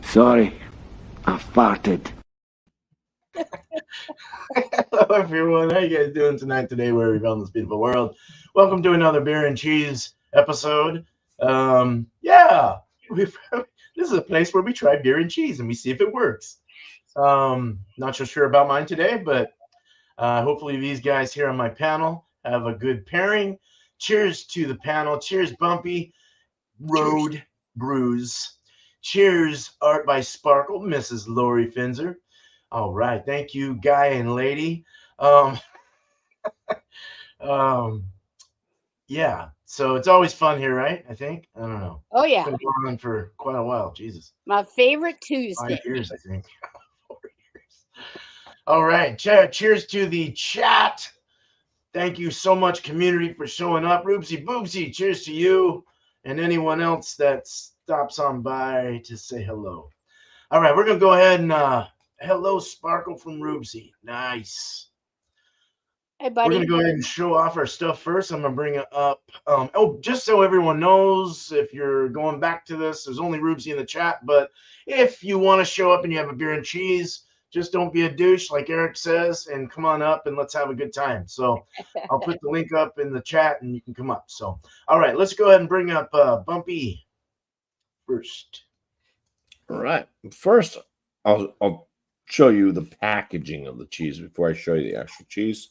Sorry, I farted. Hello, everyone. How you guys doing tonight? Today, we're revealing this beautiful world. Welcome to another beer and cheese episode. This is a place where we try beer and cheese and we see if it works. Not so sure about mine today, but hopefully these guys here on my panel have a good pairing. Cheers to the panel. Cheers, Bumpy. Road Cheers. Brews. Cheers, Art by Sparkle, Mrs. Lori Finzer. All right, thank you, guy and lady. Yeah, so it's always fun here, right? I think. I don't know. Oh yeah, it's been going on for quite a while. Jesus, my favorite Tuesday. 5 years, I think. 4 years. All right, cheers to the chat. Thank you so much, community, for showing up. Roopsy Boopsy, cheers to you and anyone else that stops on by to say hello. All right, we're gonna go ahead and hello, Sparkle from Roopsy. Nice. Hey, buddy. We're going to go ahead and show off our stuff first. I'm going to bring it up. Just so everyone knows, if you're going back to this, there's only Roopsy in the chat. But if you want to show up and you have a beer and cheese, just don't be a douche, like Eric says, and come on up and let's have a good time. So I'll put the link up in the chat and you can come up. So, all right, let's go ahead and bring up Bumpy first. All right. First, I'll show you the packaging of the cheese before I show you the actual cheese.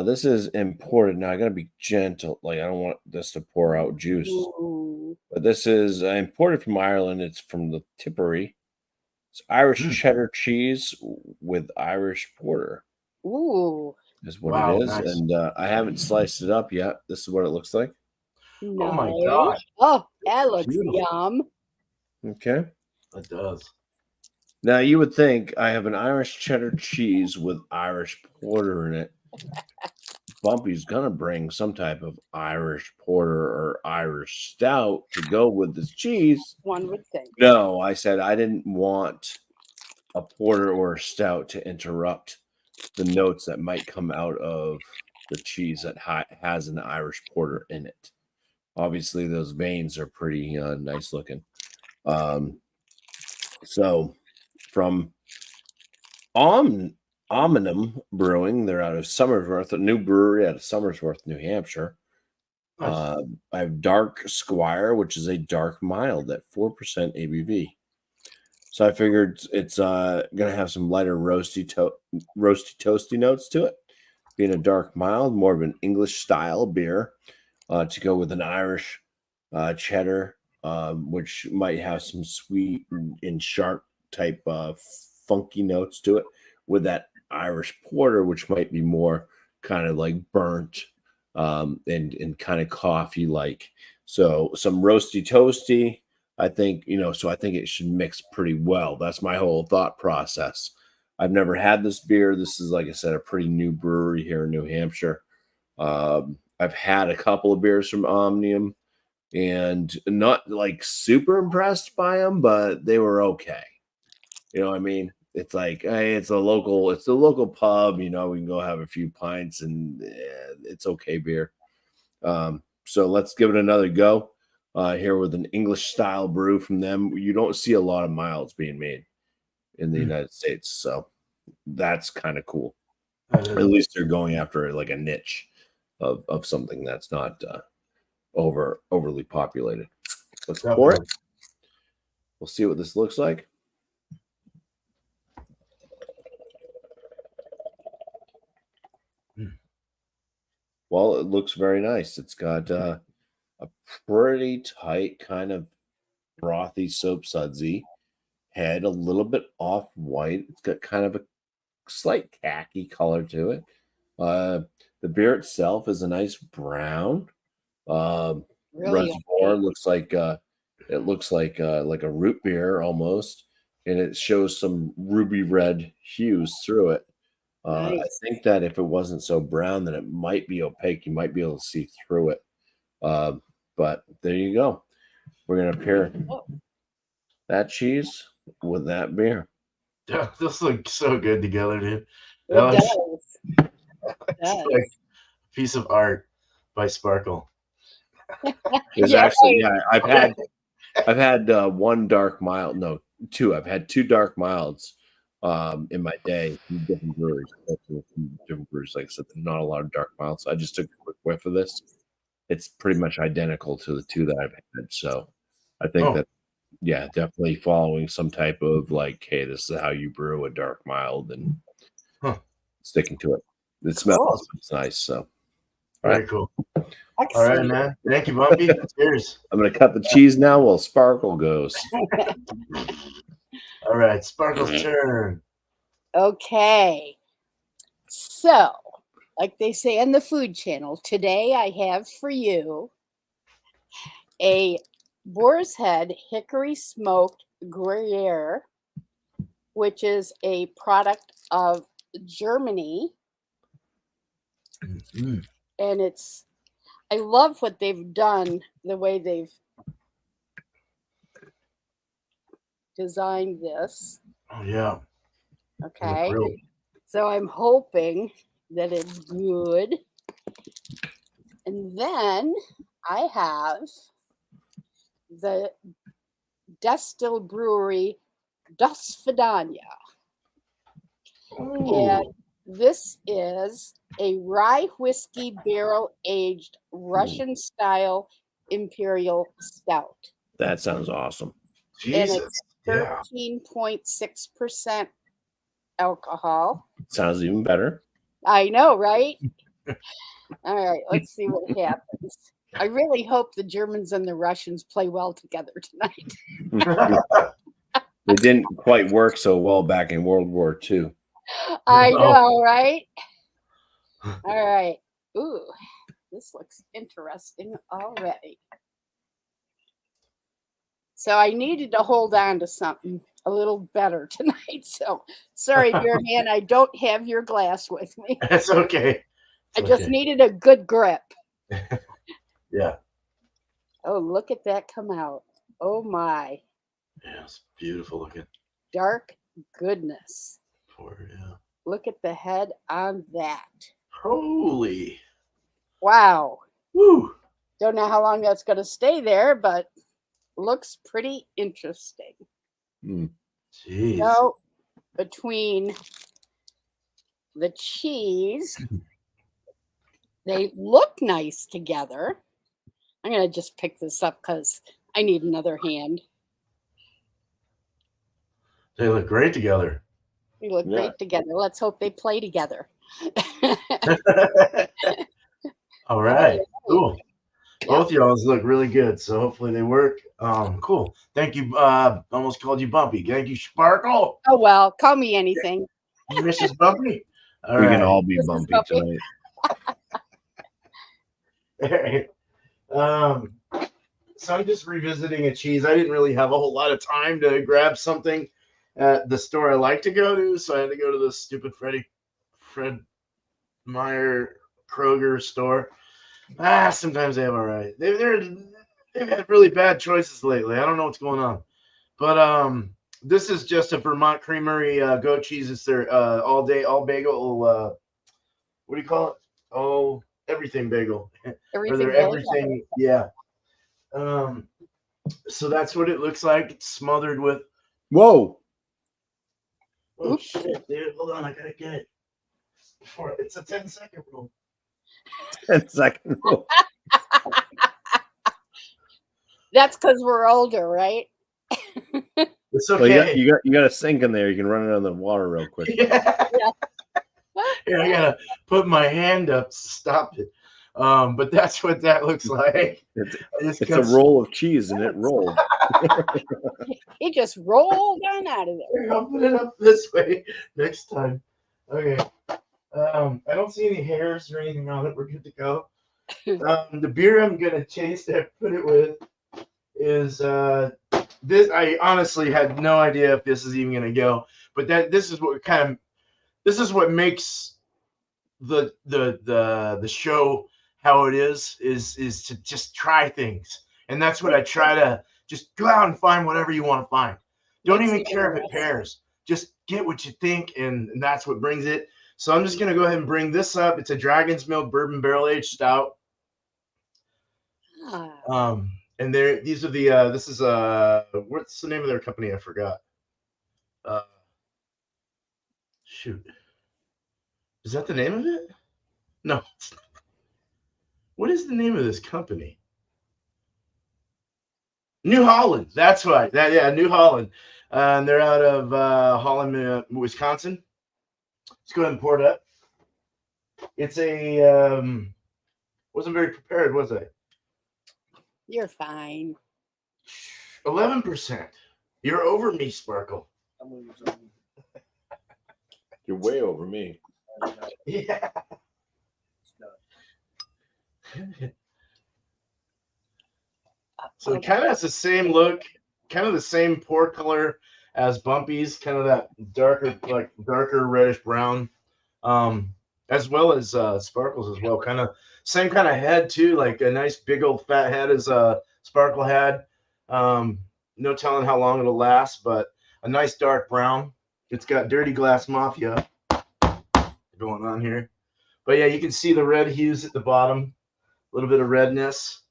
This is imported. Now I gotta be gentle. Like, I don't want this to pour out juice. Ooh. But this is imported from Ireland. It's from the Tipperary. It's Irish cheddar cheese with Irish porter. Ooh. Is what it is. Nice. And I haven't sliced it up yet. This is what it looks like. Nice. Oh my God. Oh, that looks Beautiful. yum. Okay. It does. Now you would think I have an Irish cheddar cheese with Irish porter in it. Bumpy's gonna bring some type of Irish porter or Irish stout to go with this cheese. One would think. No, I said I didn't want a porter or a stout to interrupt the notes that might come out of the cheese that has an Irish porter in it. Obviously, those veins are pretty nice looking. So from Omnium Brewing, they're out of Somersworth, a new brewery out of Somersworth, New Hampshire. Nice. I have Dark Squire, which is a dark mild at 4% ABV. So I figured it's going to have some lighter roasty toasty notes to it. Being a dark mild, more of an English style beer to go with an Irish cheddar, which might have some sweet and sharp type funky notes to it, with that Irish porter, which might be more kind of like burnt and kind of coffee like. So some roasty toasty, I think, so I think it should mix pretty well. That's my whole thought process. I've never had this beer. This is, like I said, a pretty new brewery here in New Hampshire. I've had a couple of beers from Omnium and not like super impressed by them, but they were okay. You know what I mean? It's like, hey, it's the local pub, we can go have a few pints and it's okay beer. So let's give it another go here with an English style brew from them. You don't see a lot of milds being made in the United States. So that's kind of cool. At least they're going after like a niche of something that's not overly populated. Let's pour it. We'll see what this looks like. Well, it looks very nice. It's got a pretty tight kind of frothy soap sudsy head, a little bit off-white. It's got kind of a slight khaki color to it. The beer itself is a nice brown. Really Reservoir looks like a root beer almost, and it shows some ruby red hues through it. I Nice. think that if it wasn't so brown, then it might be opaque. You might be able to see through it. But there you go. We're gonna pair that cheese with that beer. This looks so good together, dude. It That looks does. It it's does. like a piece of art by Sparkle. There's Yeah, actually, right. yeah, I've had one dark mild, no, two. I've had two dark milds in my day from different breweries. Like I said, there's not a lot of dark milds. So I just took a quick whiff of this. It's pretty much identical to the two that I've had. So I think that, yeah, definitely following some type of like, hey, this is how you brew a dark mild and sticking to it. It smells nice. So, all Very right. cool. All right, Excellent. man. Thank you, Bumpy. Cheers. I'm going to cut the cheese now while Sparkle goes. All right, Sparkle's turn. Okay. So, like they say on the Food Channel, today I have for you a Boar's Head Hickory Smoked Gruyere, which is a product of Germany. Mm. And I love what they've done, the way they've designed this. Oh, yeah. Okay. Real- So I'm hoping that it's good. And then I have the Destil Brewery Das Vidania. And this is a rye whiskey barrel aged Russian style imperial stout. That sounds awesome. And Jesus. it's Yeah. 13.6% alcohol. Sounds even better. I know, right? All right, let's see what happens. I really hope the Germans and the Russians play well together tonight. It didn't quite work so well back in World War II. I know, right? All right. Ooh, this looks interesting already. So I needed to hold on to something a little better tonight. So sorry, dear man, I don't have your glass with me. That's okay. I just needed a good grip. Yeah. Oh, look at that come out. Oh my. Yeah, it's beautiful looking. Dark goodness. Yeah. Look at the head on that. Holy. Wow. Woo. Don't know how long that's going to stay there, but looks pretty interesting. Jeez. So between the cheese, they look nice together. I'm going to just pick this up because I need another hand. They look great together. They look great together. Let's hope they play together. All right. Cool. Both y'all look really good, so hopefully they work. Cool. Thank you. Almost called you Bumpy. Thank you, Sparkle. Oh, well, call me anything. Mrs. Bumpy. All we right. can all be This is bumpy Bumpy. tonight. All right. So I'm just revisiting a cheese. I didn't really have a whole lot of time to grab something at the store I like to go to, so I had to go to the stupid Fred Meyer Kroger store. Sometimes they have all right. They've had really bad choices lately. I don't know what's going on, but this is just a Vermont Creamery goat cheese. It's their all bagel. What do you call it? Oh, everything bagel. Or their everything. Yeah. So that's what it looks like. It's smothered with. Whoa. Oh, Oops. shit, dude. Hold on. I got to get it. It's a 10-second rule. 10-second rule. That's because we're older, right? It's Well, okay. you got a sink in there. You can run it on the water real quick. Yeah. Yeah, I got to put my hand up to stop it. But that's what that looks like. It's a roll of cheese, and it rolled. He just rolled on out of there. I'll put it up this way next time. Okay. I don't see any hairs or anything on it. We're good to go. The beer I'm gonna taste and put it with is this. I honestly had no idea if this is even gonna go, but this is what kind of this is what makes the show how it is to just try things. And that's what I try to just go out and find whatever you want to find. Don't even care if it pairs. Just get what you think, and that's what brings it. So I'm just going to go ahead and bring this up. It's a Dragon's Milk Bourbon Barrel Aged Stout. And these are the this is what's the name of their company? I forgot. Shoot. Is that the name of it? No. What is the name of this company? New Holland. That's right. New Holland. And they're out of Holland, Wisconsin. Let's go ahead and pour it up. It's a wasn't very prepared, was I? You're fine. 11%. You're over me, Sparkle. You're way over me. Yeah. So it kind of has the same look, kind of the same pour color as Bumpy's, kind of that darker reddish brown, as well as Sparkle's as well. Kind of same kind of head too, like a nice big old fat head as Sparkle had. No telling how long it'll last, but a nice dark brown. It's got Dirty Glass Mafia going on here. But yeah, you can see the red hues at the bottom, a little bit of redness.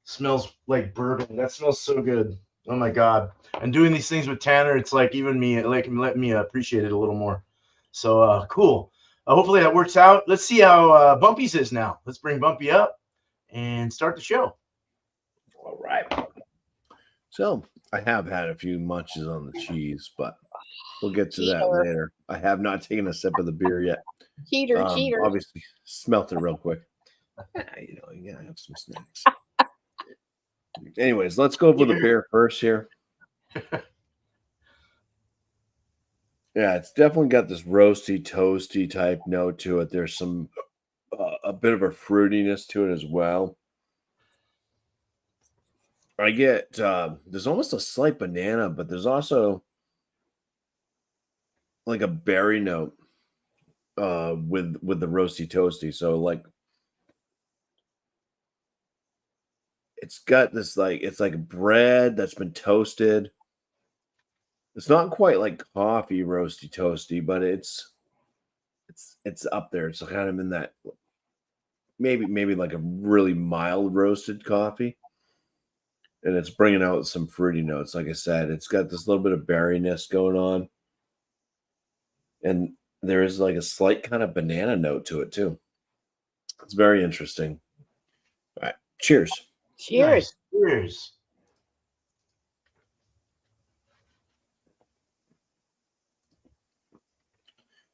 Smells like bourbon. That smells so good. Oh my God. And doing these things with Tanner, it's like even me, like let me appreciate it a little more. So cool. Hopefully that works out. Let's see how Bumpy's is now. Let's bring Bumpy up and start the show. All right. So I have had a few munches on the cheese, but we'll get to that later. I have not taken a sip of the beer yet. Cheater. Obviously, smelt it real quick. You gotta have some snacks. Anyways, let's go over the beer first here. Yeah, it's definitely got this roasty, toasty type note to it. There's some a bit of a fruitiness to it as well. I get there's almost a slight banana, but there's also like a berry note with the roasty toasty. So like it's got this it's like bread that's been toasted. It's not quite like coffee roasty toasty, but it's up there. It's kind of in that maybe like a really mild roasted coffee. And it's bringing out some fruity notes. Like I said, it's got this little bit of berryness going on. And there is like a slight kind of banana note to it too. It's very interesting. All right. Cheers. Cheers. Nice. Cheers.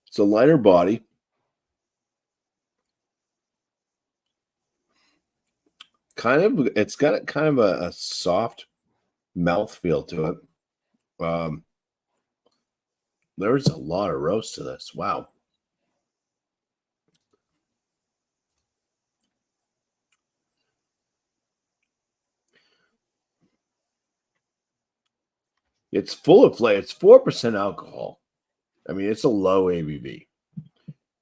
It's a lighter body. It's got kind of a soft mouthfeel to it. There's a lot of roast to this. Wow. It's full of flavor. It's 4% alcohol. I mean, it's a low ABV.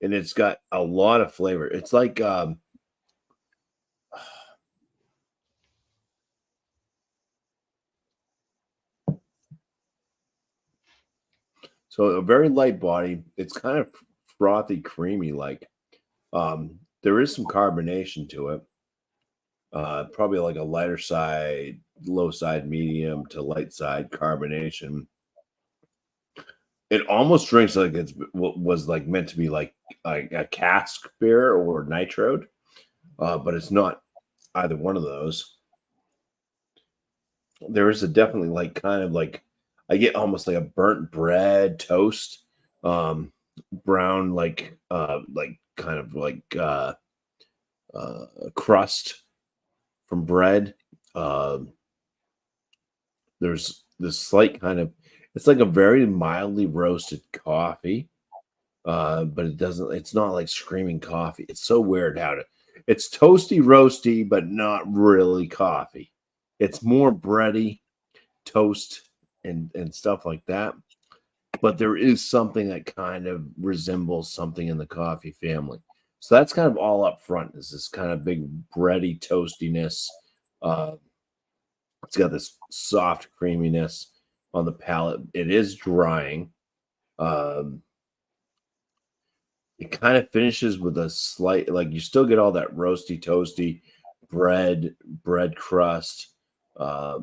And it's got a lot of flavor. It's like so a very light body. It's kind of frothy, creamy. Like there is some carbonation to it. Probably like a lighter side, low side, medium to light side carbonation. It almost drinks like it was like meant to be like a cask beer or nitroed, but it's not either one of those. There is a definitely like kind of like I get almost like a burnt bread toast, brown like kind of like crust from bread. There's this slight kind of it's like a very mildly roasted coffee, but it's not like screaming coffee. It's so weird it's toasty roasty, but not really coffee. It's more bready toast and stuff like that. but there is something that kind of resembles something in the coffee family. So that's kind of all up front. Is this kind of big bready toastiness. It's got this soft creaminess on the palate. It is drying. It kind of finishes with a slight, like you still get all that roasty, toasty bread crust, a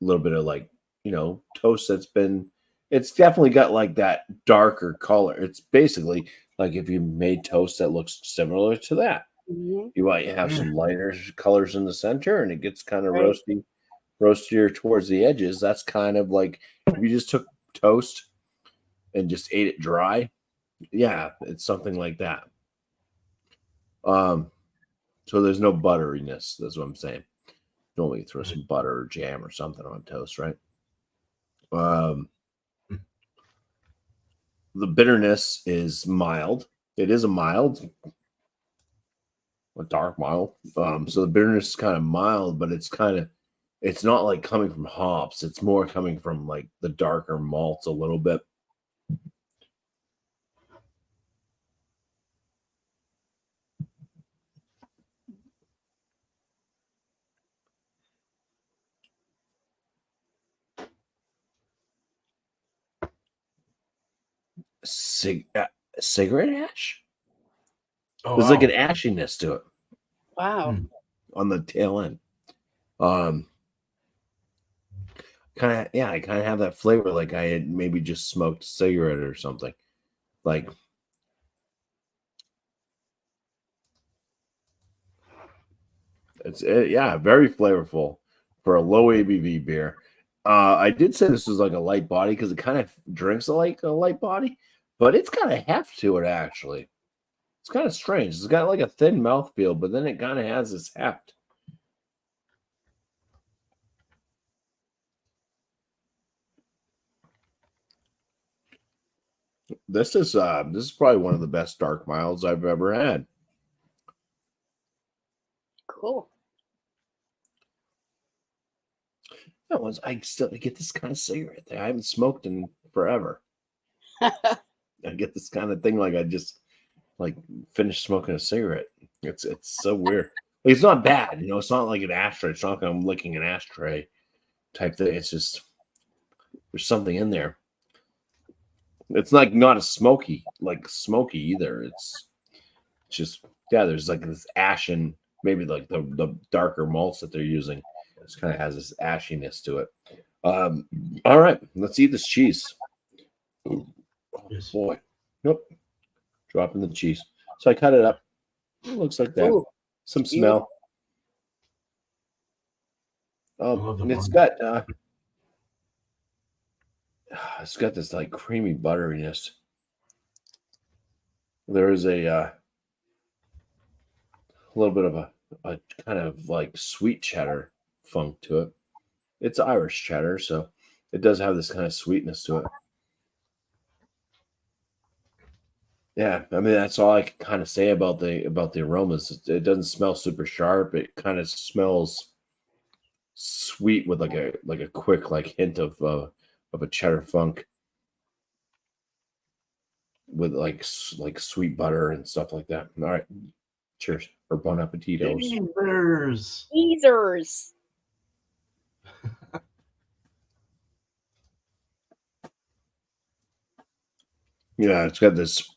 little bit of like, toast that's been, it's definitely got like that darker color. It's basically like if you made toast that looks similar to that. Mhm. You might have some lighter colors in the center and it gets kind of Right. roastier towards the edges. That's kind of like if you just took toast and just ate it dry. Yeah, it's something like that. So there's no butteriness. That's what I'm saying. Normally you throw some butter or jam or something on toast, right? The bitterness is mild. It is a dark mild. So the bitterness is kind of mild, but it's not like coming from hops. It's more coming from like the darker malts a little bit. Cigarette ash? Oh, There's like an ashiness to it Wow. on the tail end. I kind of have that flavor like I had maybe just smoked a cigarette or something. Like it's very flavorful for a low ABV beer. I did say this was like a light body because it kind of drinks like a light body, but it's got a heft to it actually. It's kind of strange. It's got like a thin mouthfeel, but then it kind of has this heft. This is probably one of the best dark milds I've ever had. Cool. That was I still get this kind of cigarette thing. I haven't smoked in forever. I get this kind of thing like I just like finished smoking a cigarette. It's so weird. Like, it's not bad, it's not like an ashtray. It's not like I'm licking an ashtray type thing. It's just there's something in there. It's like not as smoky either. It's just there's like this ashen, maybe like the darker malts that they're using. It kind of has this ashiness to it. All right, let's eat this cheese. Ooh, oh Yes. boy. Nope. Dropping the cheese. So I cut it up. It looks like that. Ooh, Some smell. And it's got this like creamy butteriness. There is a little bit of a kind of like sweet cheddar funk to it. It's Irish cheddar, so it does have this kind of sweetness to it. Yeah, I mean that's all I can kind of say about the aromas. It doesn't smell super sharp. It kind of smells sweet with like a quick like hint of a cheddar funk with like sweet butter and stuff like that. All right, cheers or bon appetitos. Teasers. Yeah, it's got this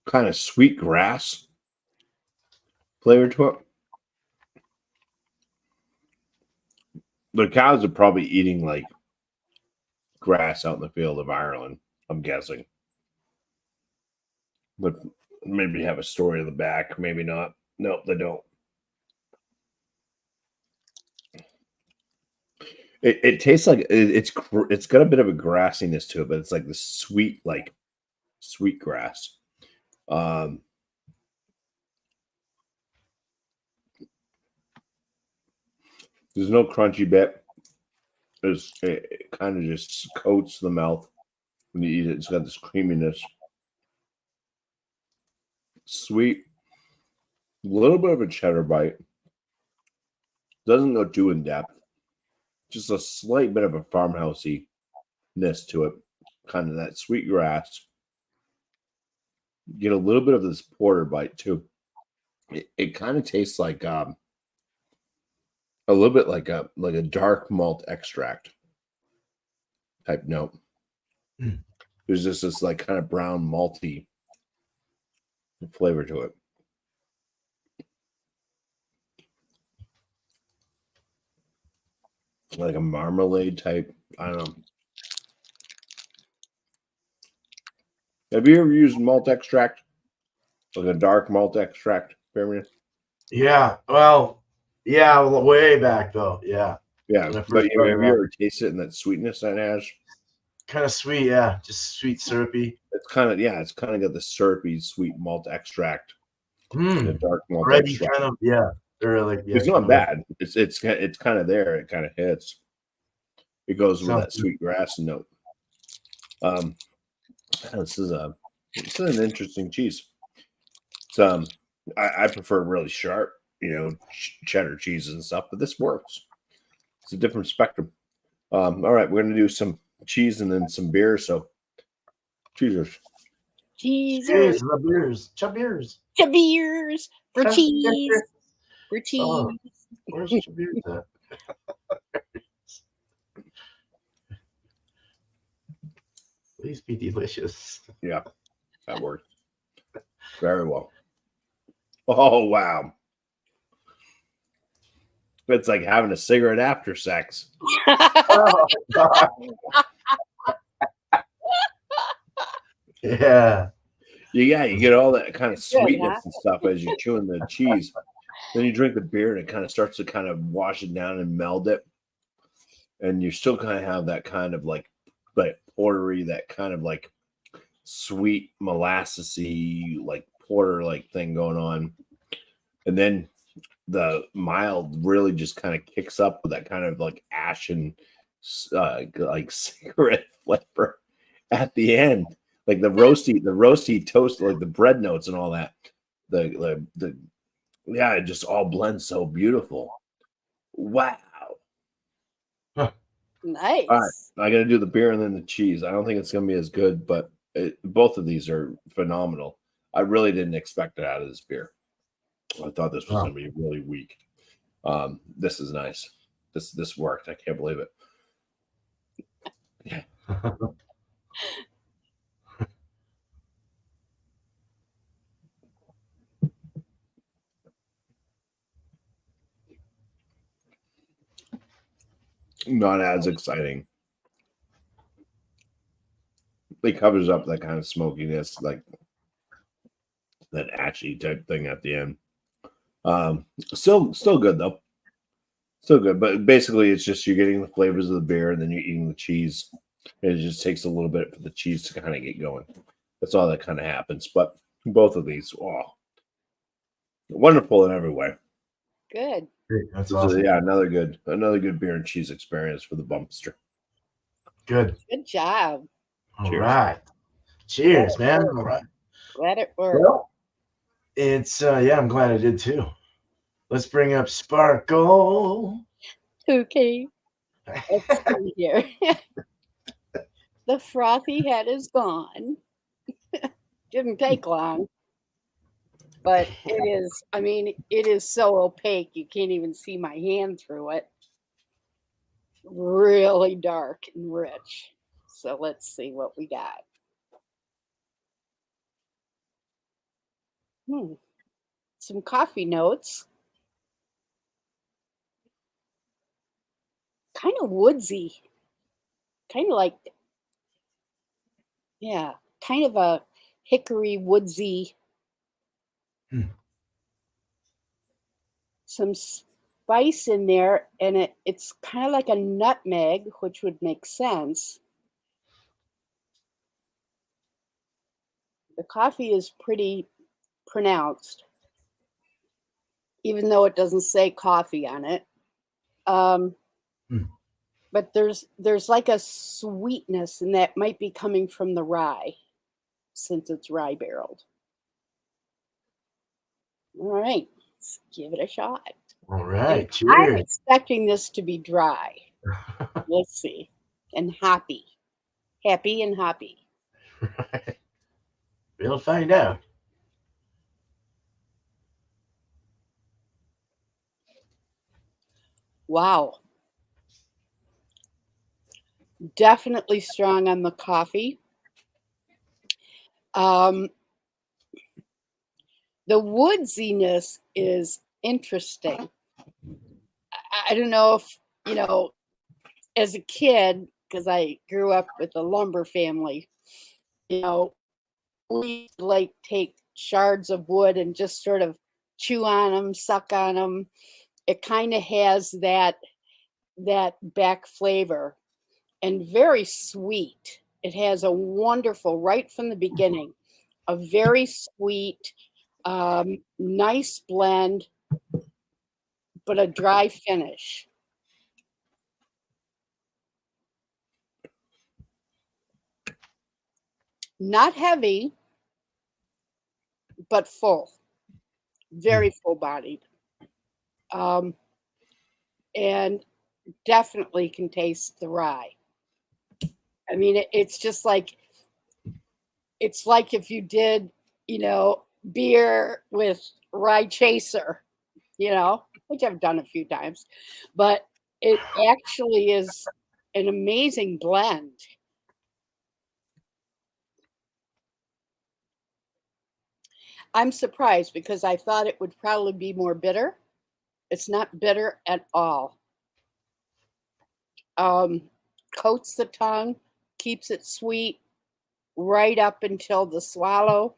kind of sweet grass flavor to it. The cows are probably eating like grass out in the field of Ireland, I'm guessing. But maybe have a story in the back, maybe not. Nope, they don't. It tastes like it's got a bit of a grassiness to it, but it's like the sweet grass. There's no crunchy bit. It kind of just coats the mouth when you eat it. It's got this creaminess, sweet, a little bit of a cheddar bite. Doesn't go too in depth. Just a slight bit of a farmhousey-ness to it. kind of that sweet grass. Get a little bit of this porter bite too. It kind of tastes like a little bit like a dark malt extract type note. Mm. There's just this like kind of brown malty flavor to it. Like a marmalade type. I don't know. Have you ever used malt extract? Like a dark malt extract, Birmingham? Yeah. Well, yeah, way back though. Yeah. Yeah. When I But first have you started out. ever tasted it and that sweetness that it has? Kind of sweet, yeah. Just sweet, syrupy. It's kind of got the syrupy sweet malt extract. The dark malt Already extract. kind of, yeah. Or like, yeah, It's not bad. It's kind of there. It kind of hits. It goes with that sweet grass note. This is an interesting cheese. It's I prefer really sharp, cheddar cheeses and stuff, but this works. It's a different spectrum. All right, we're gonna do some cheese and then some beer. So, cheesers. Cheesers. Beers. Chabeers. Chabeers. For cheese. For cheese. Oh, where's Chabeers at? Please be delicious. Yeah, that works very well. Oh, wow. It's like having a cigarette after sex. Oh, God. Yeah. You get all that kind of sweetness huh? and stuff as you're chewing the cheese. Then you drink the beer and it kind of starts to kind of wash it down and meld it. And you still kind of have that kind of like portery, that kind of like sweet molassesy, like porter like thing going on. And then the mild really just kind of kicks up with that kind of like ashen like cigarette flavor at the end. Like the roasty toast, like the bread notes and all that. Yeah, it just all blends so beautiful. Wow. Nice. All right, I got to do the beer and then the cheese. I don't think it's going to be as good, but both of these are phenomenal. I really didn't expect it out of this beer. I thought this was going to be really weak. This is nice. This worked. I can't believe it. Yeah. Not as exciting. It covers up that kind of smokiness, like that ashy type thing at the end. Still good though. Still good, but basically it's just you're getting the flavors of the beer and then you're eating the cheese. And it just takes a little bit for the cheese to kind of get going. That's all that kind of happens. But both of these, wonderful in every way. Good. That's awesome. Yeah, another good beer and cheese experience for the Bumpster. Good. Good job. All right. Cheers, man. All right. Glad it worked. Well, it's I'm glad I did too. Let's bring up Sparkle. Okay. Let's see here. The frothy head is gone. Didn't take long. But it is so opaque you can't even see my hand through it. Really dark and rich. So let's see what we got. Some coffee notes. Kind of woodsy. Kind of like, yeah, kind of a hickory woodsy. Some spice in there, and it's kind of like a nutmeg, which would make sense. The coffee is pretty pronounced, even though it doesn't say coffee on it. But there's like a sweetness, and that might be coming from the rye, since it's rye barreled. All right, let's give it a shot. All right, I'm cheers. expecting this to be dry. Let's see, and hoppy. happy and hoppy. We'll find out. Wow. Definitely strong on the coffee. The woodsiness is interesting. I don't know if, as a kid, because I grew up with a lumber family, we like take shards of wood and just sort of chew on them, suck on them. It kind of has that back flavor and very sweet. It has a wonderful, right from the beginning, a very sweet, nice blend, but a dry finish. Not heavy, but full, very full bodied. And definitely can taste the rye. I mean, it's just like, it's like if you did, beer with rye chaser, which I've done a few times, but it actually is an amazing blend. I'm surprised because I thought it would probably be more bitter. It's not bitter at all. Coats the tongue, keeps it sweet right up until the swallow,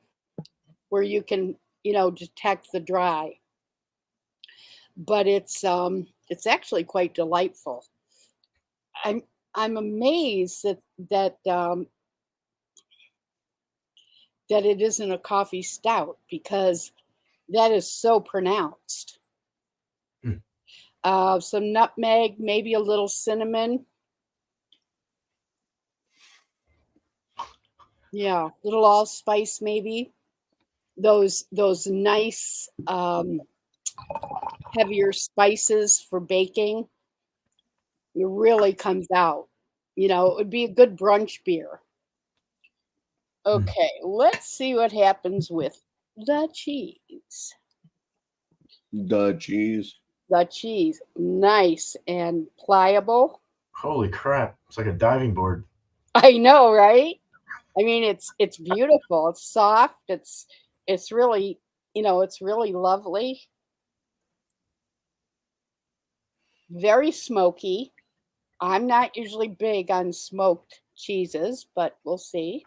where you can, detect the dry. But it's actually quite delightful. I'm amazed that it isn't a coffee stout, because that is so pronounced. Some nutmeg, maybe a little cinnamon. Yeah, little allspice maybe. Those nice heavier spices for baking. It really comes out. It would be a good brunch beer. Okay, let's see what happens with the cheese. The cheese. The cheese, nice and pliable. Holy crap! It's like a diving board. I know, right? I mean, it's beautiful. It's soft. It's really, it's really lovely. Very smoky. I'm not usually big on smoked cheeses, but we'll see.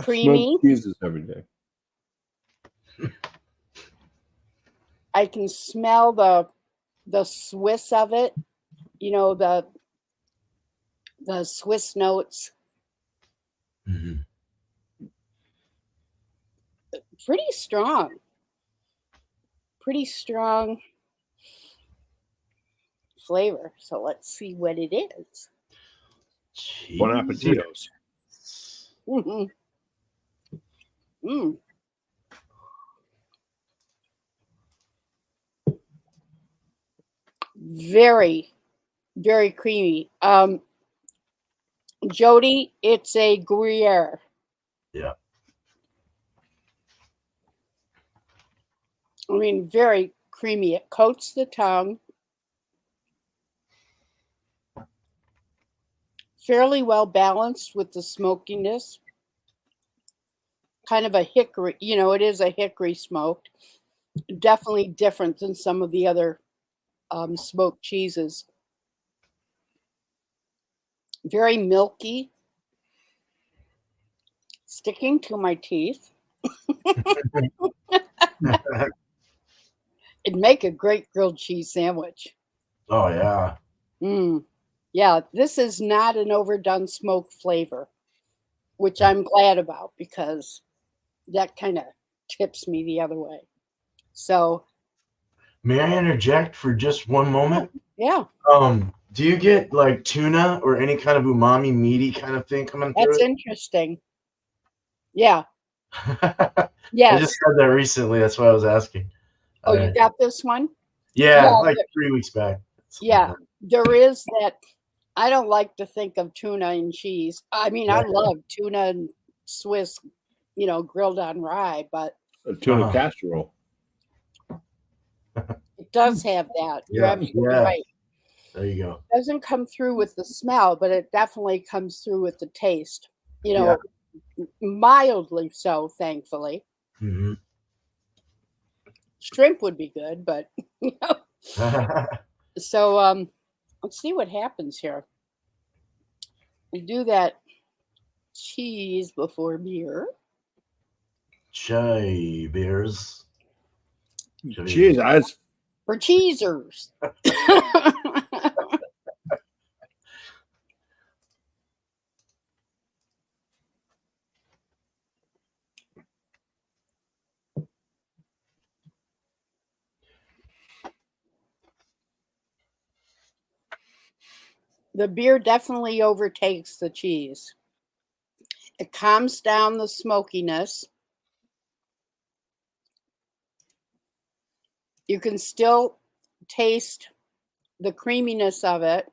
Creamy. Smoked cheeses every day. I can smell the Swiss of it. The Swiss notes. Mm-hmm. Pretty strong. Pretty strong flavor. So let's see what it is. Bon appetitos. Mm-hmm. Mm. Very, very creamy. Jody, it's a Gruyere. Yeah. I mean, very creamy. It coats the tongue. Fairly well balanced with the smokiness. Kind of a hickory, it is a hickory smoked. Definitely different than some of the other smoked cheeses. Very milky. Sticking to my teeth. It'd make a great grilled cheese sandwich. Oh, yeah. Yeah, this is not an overdone smoked flavor, which I'm glad about, because that kind of tips me the other way. So, may I interject for just one moment? Yeah. Do you get like tuna or any kind of umami meaty kind of thing coming through? That's interesting. Yeah. Yes. I Yes. just had that recently. That's why I was asking. Oh, you got this one? Yeah, like 3 weeks back. Yeah, there is that. I don't like to think of tuna and cheese. I mean, I love tuna and Swiss, grilled on rye, but A tuna casserole. it does have that. You're absolutely yeah. right. There you go. It doesn't come through with the smell, but it definitely comes through with the taste. Mildly so, thankfully. Mm-hmm. Shrimp would be good, but so let's see what happens here. We do that cheese before beer. Chai beers. Cheese, guys. For cheesers. The beer definitely overtakes the cheese. It calms down the smokiness. You can still taste the creaminess of it,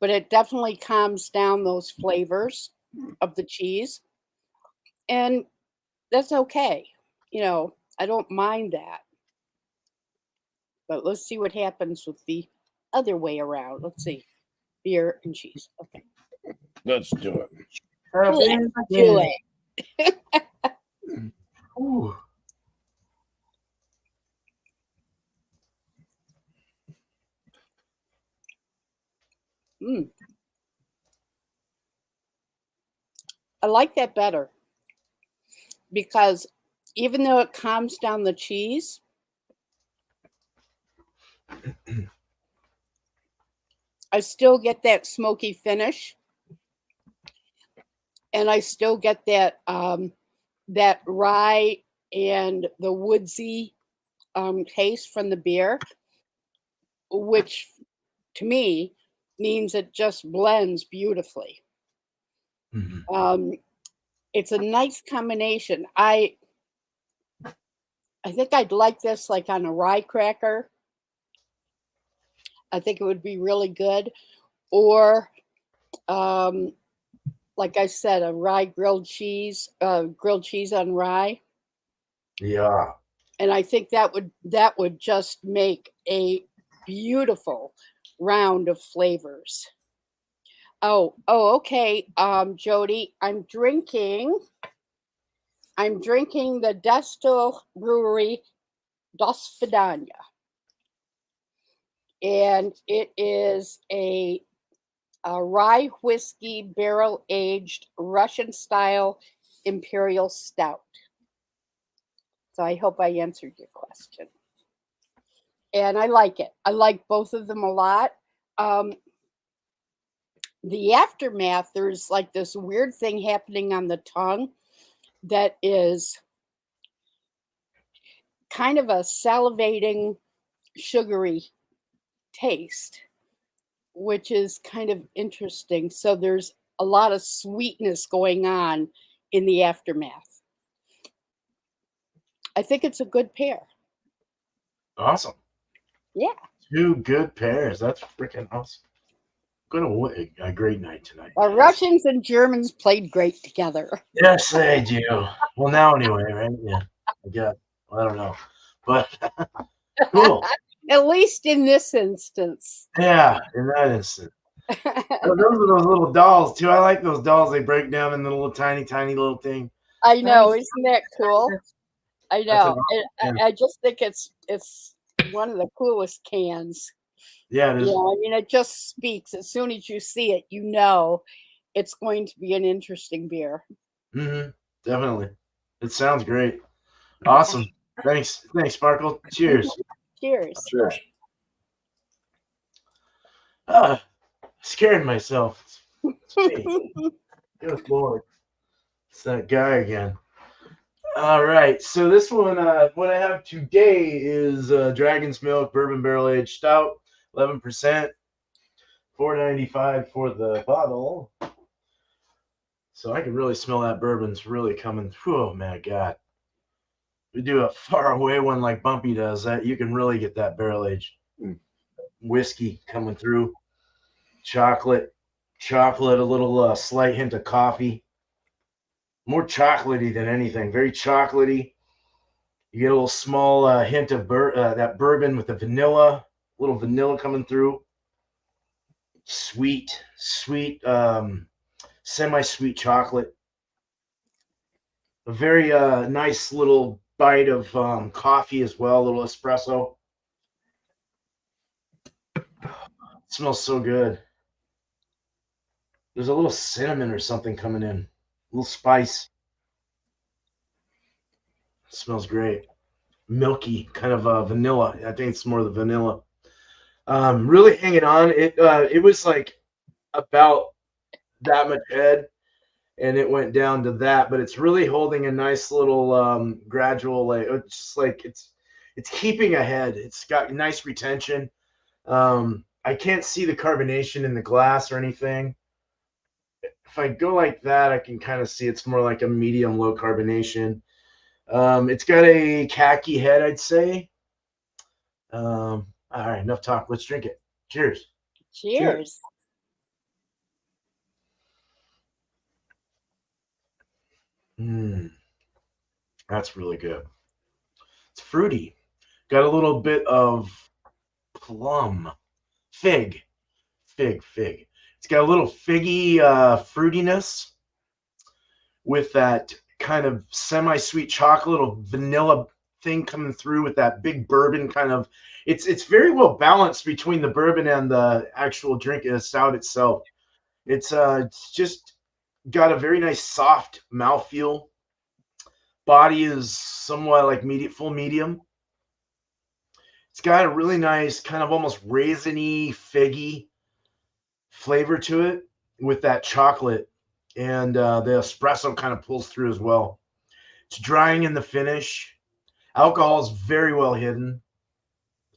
but it definitely calms down those flavors of the cheese. And that's okay. I don't mind that. But let's see what happens with the other way around. Let's see. Beer and cheese. Okay. Let's do it. Let's do it. Ooh. I like that better because even though it calms down the cheese, I still get that smoky finish, and I still get that that rye and the woodsy taste from the beer, which to me means it just blends beautifully. Mm-hmm. It's a nice combination. I think I'd like this like on a rye cracker. I think it would be really good. Or like I said, a rye grilled cheese on rye. Yeah. And I think that would just make a beautiful round of flavors. Oh, okay. Jody, I'm drinking the Desto Brewery Dos Fidania. And it is a rye whiskey barrel aged Russian style imperial stout. So I hope I answered your question. And I like it. I like both of them a lot. The aftermath, there's like this weird thing happening on the tongue that is kind of a salivating, sugary taste, which is kind of interesting. So there's a lot of sweetness going on in the aftermath. I think it's a good pair. Awesome. Yeah. 2 good pairs. That's freaking awesome. Going to a great night tonight. The Russians and Germans played great together. Yes, they do. Well, now anyway, right? Yeah. I don't know. But cool. At least in this instance. Yeah, in that instant. Those are those little dolls, too. I like those dolls. They break down in the little tiny little thing. I know. Isn't that cool? I know. I just think it's one of the coolest cans. Yeah, it is. I mean, it just speaks. As soon as you see it, you know it's going to be an interesting beer. Mm-hmm. Definitely. It sounds great. Awesome. Thanks, Sparkle. Cheers. Cheers. Cheers. Scared myself. It's me. Good Lord. It's that guy again. All right. So this one, what I have today is Dragon's Milk Bourbon Barrel Aged Stout, 11%, $4.95 for the bottle. So I can really smell that bourbon's really coming through. Oh my God. We do a far away one like Bumpy does. That you can really get that barrel aged whiskey coming through. chocolate, a little slight hint of coffee. More chocolatey than anything. Very chocolatey. You get a little small hint of that bourbon with the vanilla, a little vanilla coming through. Sweet, semi-sweet chocolate. A very nice little bite of coffee as well, a little espresso. It smells so good. There's a little cinnamon or something coming in, a little spice. It smells great. Milky, kind of vanilla. I think it's more the vanilla. Really hanging on. It was like about that much head, and it went down to that, but it's really holding a nice little gradual, like it's just like it's keeping ahead. It's got nice retention. I can't see the carbonation in the glass or anything. If I go like that, I can kind of see it's more like a medium low carbonation. It's got a khaki head, I'd say. All right, enough talk. Let's drink it. Cheers. Cheers. That's really good. It's fruity. Got a little bit of plum. Fig. It's got a little figgy fruitiness with that kind of semi-sweet chocolate or vanilla thing coming through with that big bourbon kind of. It's very well balanced between the bourbon and the actual drink stout itself. It's just got a very nice soft mouthfeel. Body is somewhat like full medium. It's got a really nice kind of almost raisiny, figgy flavor to it with that chocolate, and the espresso kind of pulls through as well. It's drying in the finish. Alcohol is very well hidden.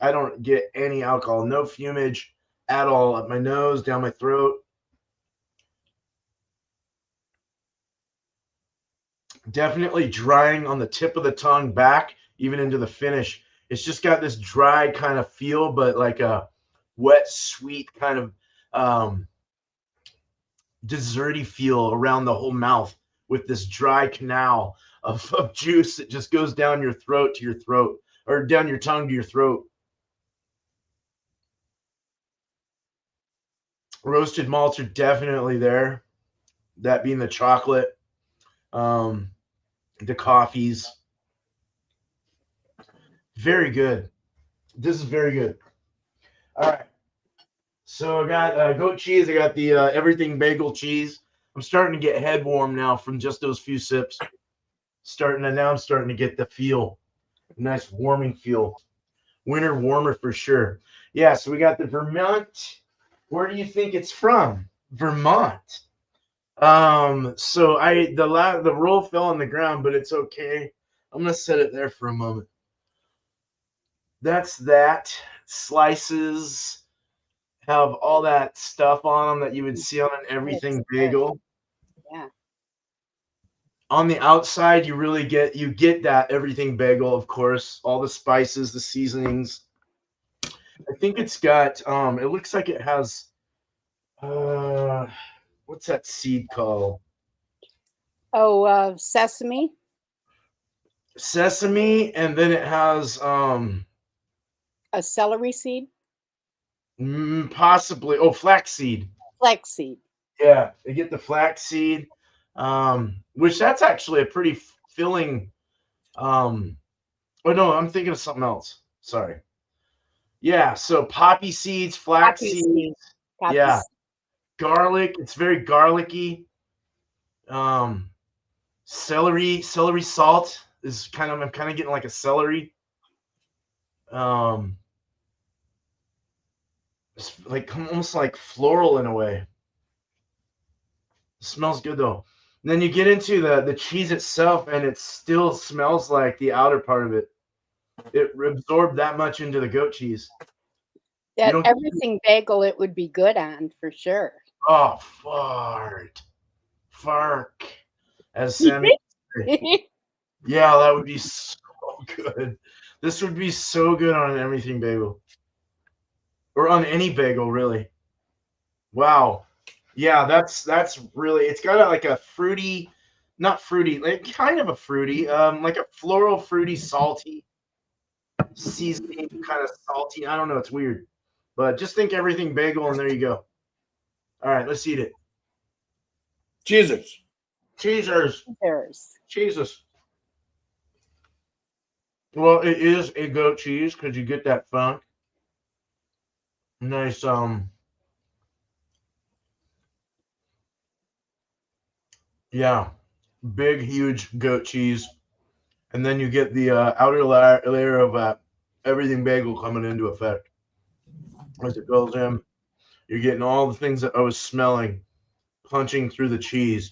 I don't get any alcohol, no fumage at all up my nose, down my throat. Definitely drying on the tip of the tongue back, even into the finish. It's just got this dry kind of feel, but like a wet, sweet kind of desserty feel around the whole mouth with this dry canal of juice that just goes down your throat to your throat, or down your tongue to your throat. Roasted malts are definitely there. That being the chocolate, the coffees. Very good. This is very good. All right. So I got goat cheese. I got the everything bagel cheese. I'm starting to get head warm now from just those few sips. Now I'm starting to get the feel. Nice warming feel. Winter warmer for sure. Yeah, so we got the Vermont. Where do you think it's from? Vermont. So the roll fell on the ground, but it's okay. I'm gonna set it there for a moment. That's that. Slices have all that stuff on them that you would see on an everything bagel. Yeah. On the outside, you get that everything bagel, of course, all the spices, the seasonings. I think it's got it looks like it has what's that seed called? Oh, sesame. Sesame, and then it has A celery seed. possibly flaxseed. Flaxseed. Yeah, they get the flaxseed, which that's actually a pretty filling. Oh no, I'm thinking of something else. Sorry. Yeah, so poppy seeds, flax seeds. Yeah, garlic. It's very garlicky. Celery salt is I'm kind of getting like a celery. It's like almost like floral in a way. It smells good though. And then you get into the cheese itself, and it still smells like the outer part of it. It absorbed that much into the goat cheese. That everything bagel it would be good on for sure. Oh, fark, as Sammy would say. Yeah, that would be so good. This would be so good on an everything bagel, or on any bagel, really. Wow. Yeah, that's really. It's got like a fruity, not fruity, like kind of a fruity, like a floral, fruity, salty seasoning, kind of salty. I don't know. It's weird, but just think everything bagel, and there you go. All right, let's eat it. Jesus. Cheesers, There's Jesus. Well, it is a goat cheese because you get that funk. Nice. Yeah, big, huge goat cheese, and then you get the outer layer of everything bagel coming into effect as it goes in. You're getting all the things that I was smelling punching through the cheese.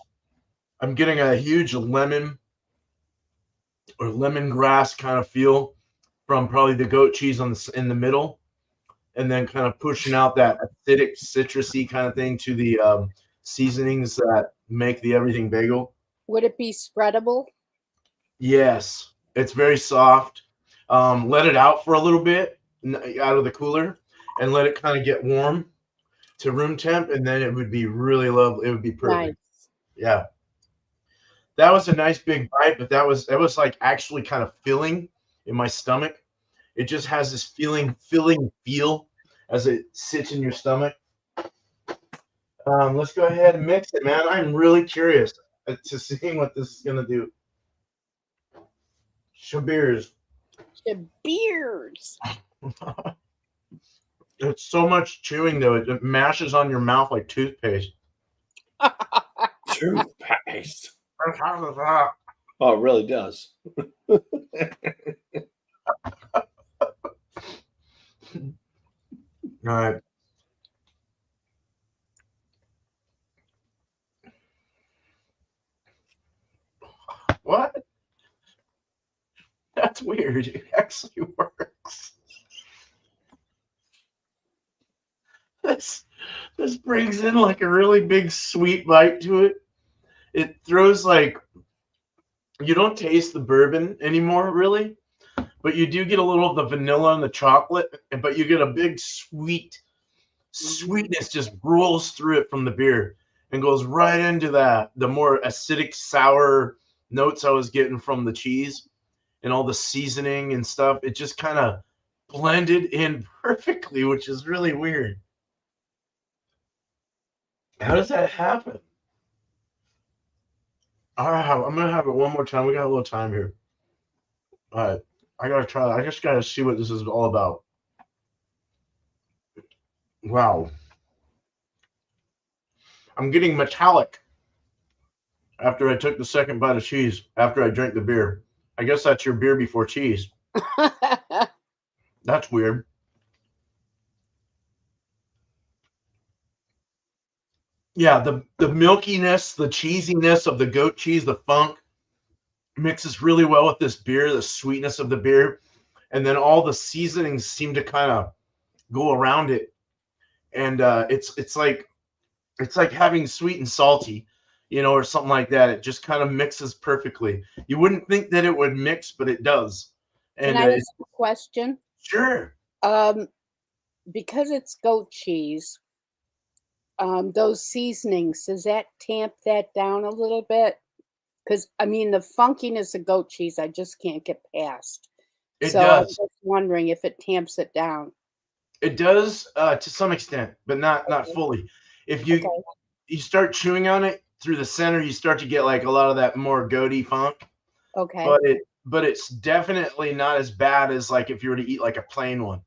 I'm getting a huge lemon or lemongrass kind of feel from probably the goat cheese in the middle, and then kind of pushing out that acidic, citrusy kind of thing to the seasonings that make the everything bagel. would it be spreadable? Yes, it's very soft. Let it out for a little bit out of the cooler, and let it kind of get warm to room temp, and then it would be really lovely. It would be perfect. Nice. Yeah, that was a nice big bite, but that was like actually kind of filling in my stomach. It just has this filling feel as it sits in your stomach. Let's go ahead and mix it, man. I'm really curious to seeing what this is gonna do. Shabirs. The beers. It's so much chewing though; it mashes on your mouth like toothpaste. Toothpaste. Oh, it really does. All right. What? That's weird. It actually works. This this brings in like a really big sweet bite to it. It throws like you don't taste the bourbon anymore, really, but you do get a little of the vanilla and the chocolate, but you get a big sweetness just rolls through it from the beer and goes right into that the more acidic, sour notes I was getting from the cheese and all the seasoning and stuff. It just kind of blended in perfectly, which is really weird. How does that happen? All right, I'm gonna have it one more time. We got a little time here. All right, I gotta try that. I just gotta see what this is all about. Wow, I'm getting metallic after I took the second bite of cheese. After I drank the beer, I guess that's your beer before cheese. That's weird. Yeah, the milkiness, the cheesiness of the goat cheese, the funk mixes really well with this beer, the sweetness of the beer, and then all the seasonings seem to kind of go around it, and it's like having sweet and salty, or something like that. It just kind of mixes perfectly. You wouldn't think that it would mix, but it does. Can And I ask a question? sure, Um, because it's goat cheese, those seasonings, does that tamp that down a little bit? Because I mean, the funkiness of goat cheese, I just can't get past. it So I'm does. just wondering if it tamps it down. It does to some extent, but not Okay. fully. If you Okay. you start chewing on it through the center, you start to get like a lot of that more goaty funk. Okay. But it's definitely not as bad as like if you were to eat like a plain one.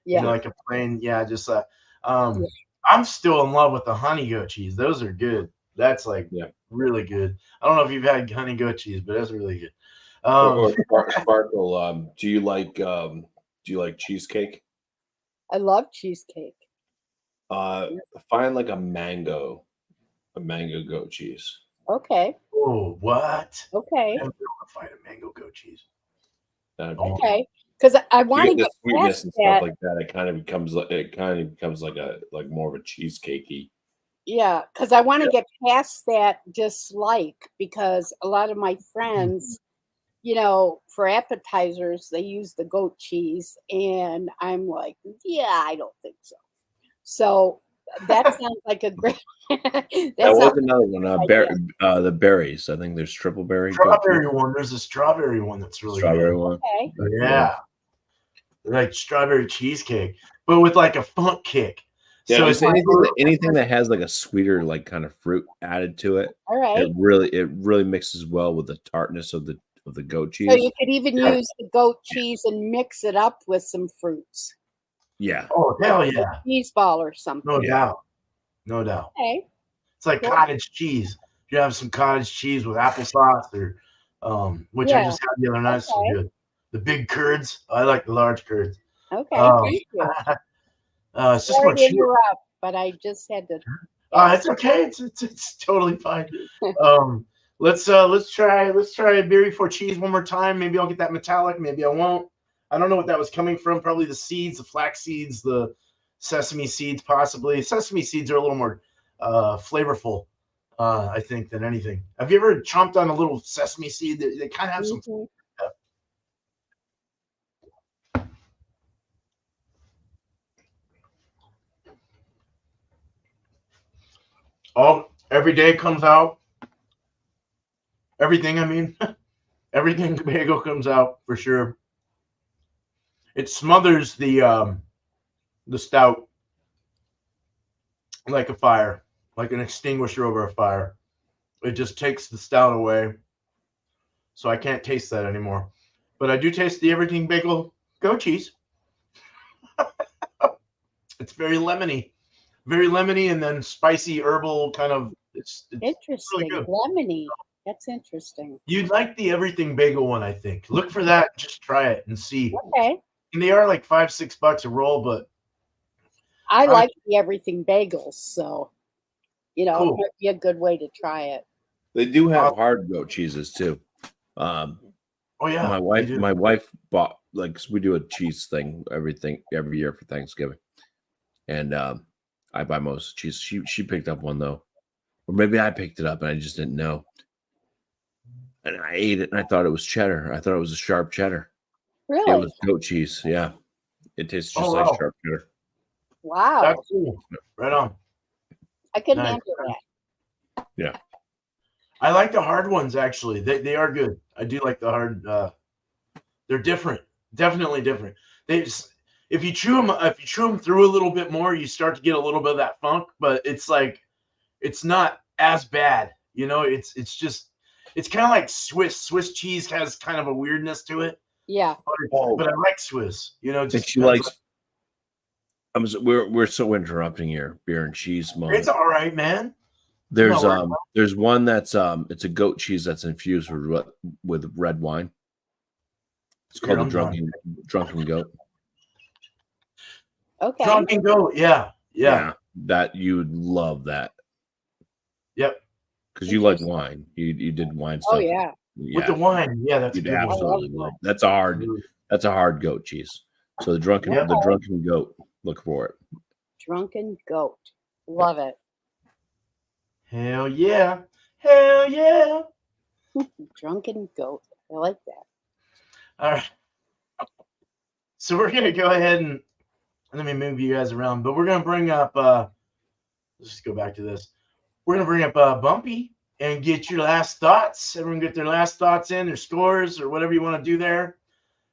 Yeah. Like a plain, yeah, just Yeah. I'm still in love with the honey goat cheese. Those are good. That's like Yeah. really good. I don't know if you've had honey goat cheese, but that's really good. Or Sparkle, do you like cheesecake? I love cheesecake. Uh, find like a mango goat cheese. Okay. Oh, what? Okay. Never want to find a mango goat cheese. That'd be good. Okay. Because I want You to get get the sweetness past and stuff that. like that. It kind of becomes like more of a cheesecakey. Yeah, because I want to get past that dislike because a lot of my friends, for appetizers, they use the goat cheese. And I'm like, yeah, I don't think so. So that sounds like a great. That That was sounds another one. The berries. I think there's triple berry. Strawberry one. There's a strawberry one that's really Strawberry good. one. okay. Yeah, like strawberry cheesecake, but with like a funk kick. Yeah, So just it's like, anything that has like a sweeter, like kind of fruit added to it. All right. It really mixes well with the tartness of the goat cheese. So you could even use the goat cheese and mix it up with some fruits. Yeah. oh hell yeah, Cheese ball or something. no Yeah. doubt, no doubt. Okay. It's like Cool. cottage cheese. You have some cottage cheese with applesauce, or which I Yeah. just had the other night. So Okay. good. The big curds. I like the large curds. Okay. Um, Thank you. it's just Sorry more to cheese. interrupt, but I just had to. It's okay. It's totally fine. Let's try a berry for cheese one more time. Maybe I'll get that metallic. Maybe I won't. I don't know what that was coming from. Probably the seeds, the flax seeds, the sesame seeds, possibly. Sesame seeds are a little more flavorful, I think, than anything. Have you ever chomped on a little sesame seed? They kind of have some. Mhm. Every day comes out. Everything, I mean, everything bagel comes out for sure. It smothers the stout like a fire, like an extinguisher over a fire. It just takes the stout away. So I can't taste that anymore. But I do taste the everything bagel goat cheese. It's very lemony, and then spicy herbal kind of. It's Interesting. really good. Lemony. That's interesting. You'd like the everything bagel one, I think. Look for that. Just try it and see. Okay. And they are like $5-6 a roll, but I like the everything bagels, so Cool. it might be a good way to try it. They do have hard goat cheeses too. oh yeah, My wife bought, like, we do a cheese thing every year for Thanksgiving, and I buy most cheese. She picked up one though, or maybe I picked it up and I just didn't know. And I ate it and I thought it was cheddar. I thought it was a sharp cheddar. Really? It was goat cheese. Yeah, it tastes just like sharp cheddar. Wow. That's cool. Right on. I can Nice. handle that. Yeah. I like the hard ones actually. They are good. I do like the hard. They're different. Definitely different. If you chew them through a little bit more, you start to get a little bit of that funk. But it's like it's not as bad. It's kind of like Swiss cheese has kind of a weirdness to it. Yeah. But I like Swiss. And she likes. We're so interrupting here, beer and cheese moment. It's all right, man. There's one that's it's a goat cheese that's infused with red wine. It's called the drunken goat. Okay. Drunken goat, yeah. That you would love that. Yep. Because you like wine. You did wine stuff. Oh yeah. With the wine, yeah, that's you'd a good absolutely one. love. That's a hard goat cheese. So the drunken goat. Look for it. Drunken goat. Love it. Hell yeah. Hell yeah. Drunken goat. I like that. All right. So we're gonna go ahead and let me move you guys around, but we're gonna bring up let's just go back to this. We're gonna bring up Bumpy and get your last thoughts. Everyone get their last thoughts in, their scores, or whatever you want to do there.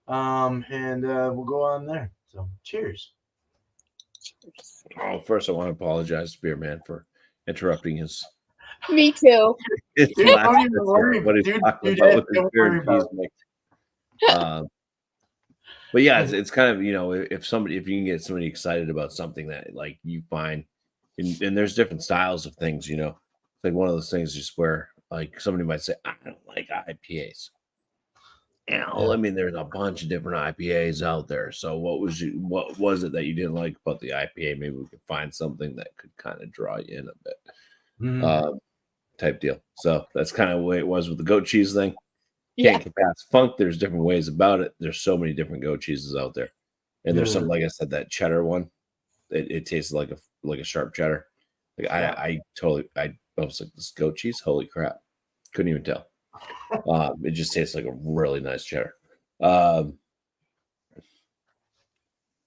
And we'll go on there. So cheers. Oh, first I want to apologize to Beer Man for interrupting his. Me too. Dude, don't even worry. What he's Dude, talking dude, about with his don't beer worry and cheese about mix. But yeah, it's kind of, if you can get somebody excited about something that like you find, and there's different styles of things, it's like one of those things just where like somebody might say, I don't like IPAs. I mean, there's a bunch of different IPAs out there. So what was it that you didn't like about the IPA? Maybe we could find something that could kind of draw you in a bit, type deal. So that's kind of the way it was with the goat cheese thing. Can't get past funk. There's different ways about it. There's so many different goat cheeses out there, and there's some, like I said, that cheddar one. It tastes like a sharp cheddar. Like I was like, this goat cheese. Holy crap! Couldn't even tell. It just tastes like a really nice cheddar.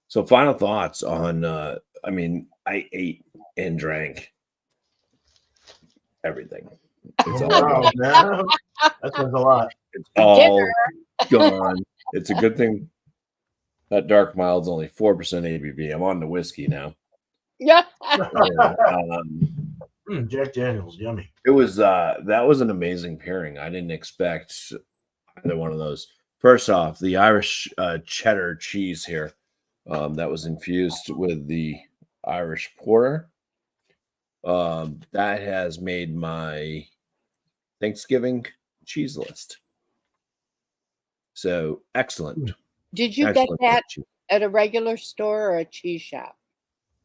So final thoughts on. I mean, I ate and drank everything. It's Oh, all wow, gone. man. That says a lot. It's all gone. It's a good thing that dark mild's only 4% ABV. I'm on the whiskey now. Yeah. Jack Daniels, yummy. It was that was an amazing pairing. I didn't expect either one of those. First off, the Irish cheddar cheese here that was infused with the Irish porter. That has made my Thanksgiving cheese list. So excellent. Did you Excellent get that cheese. at a regular store or a cheese shop?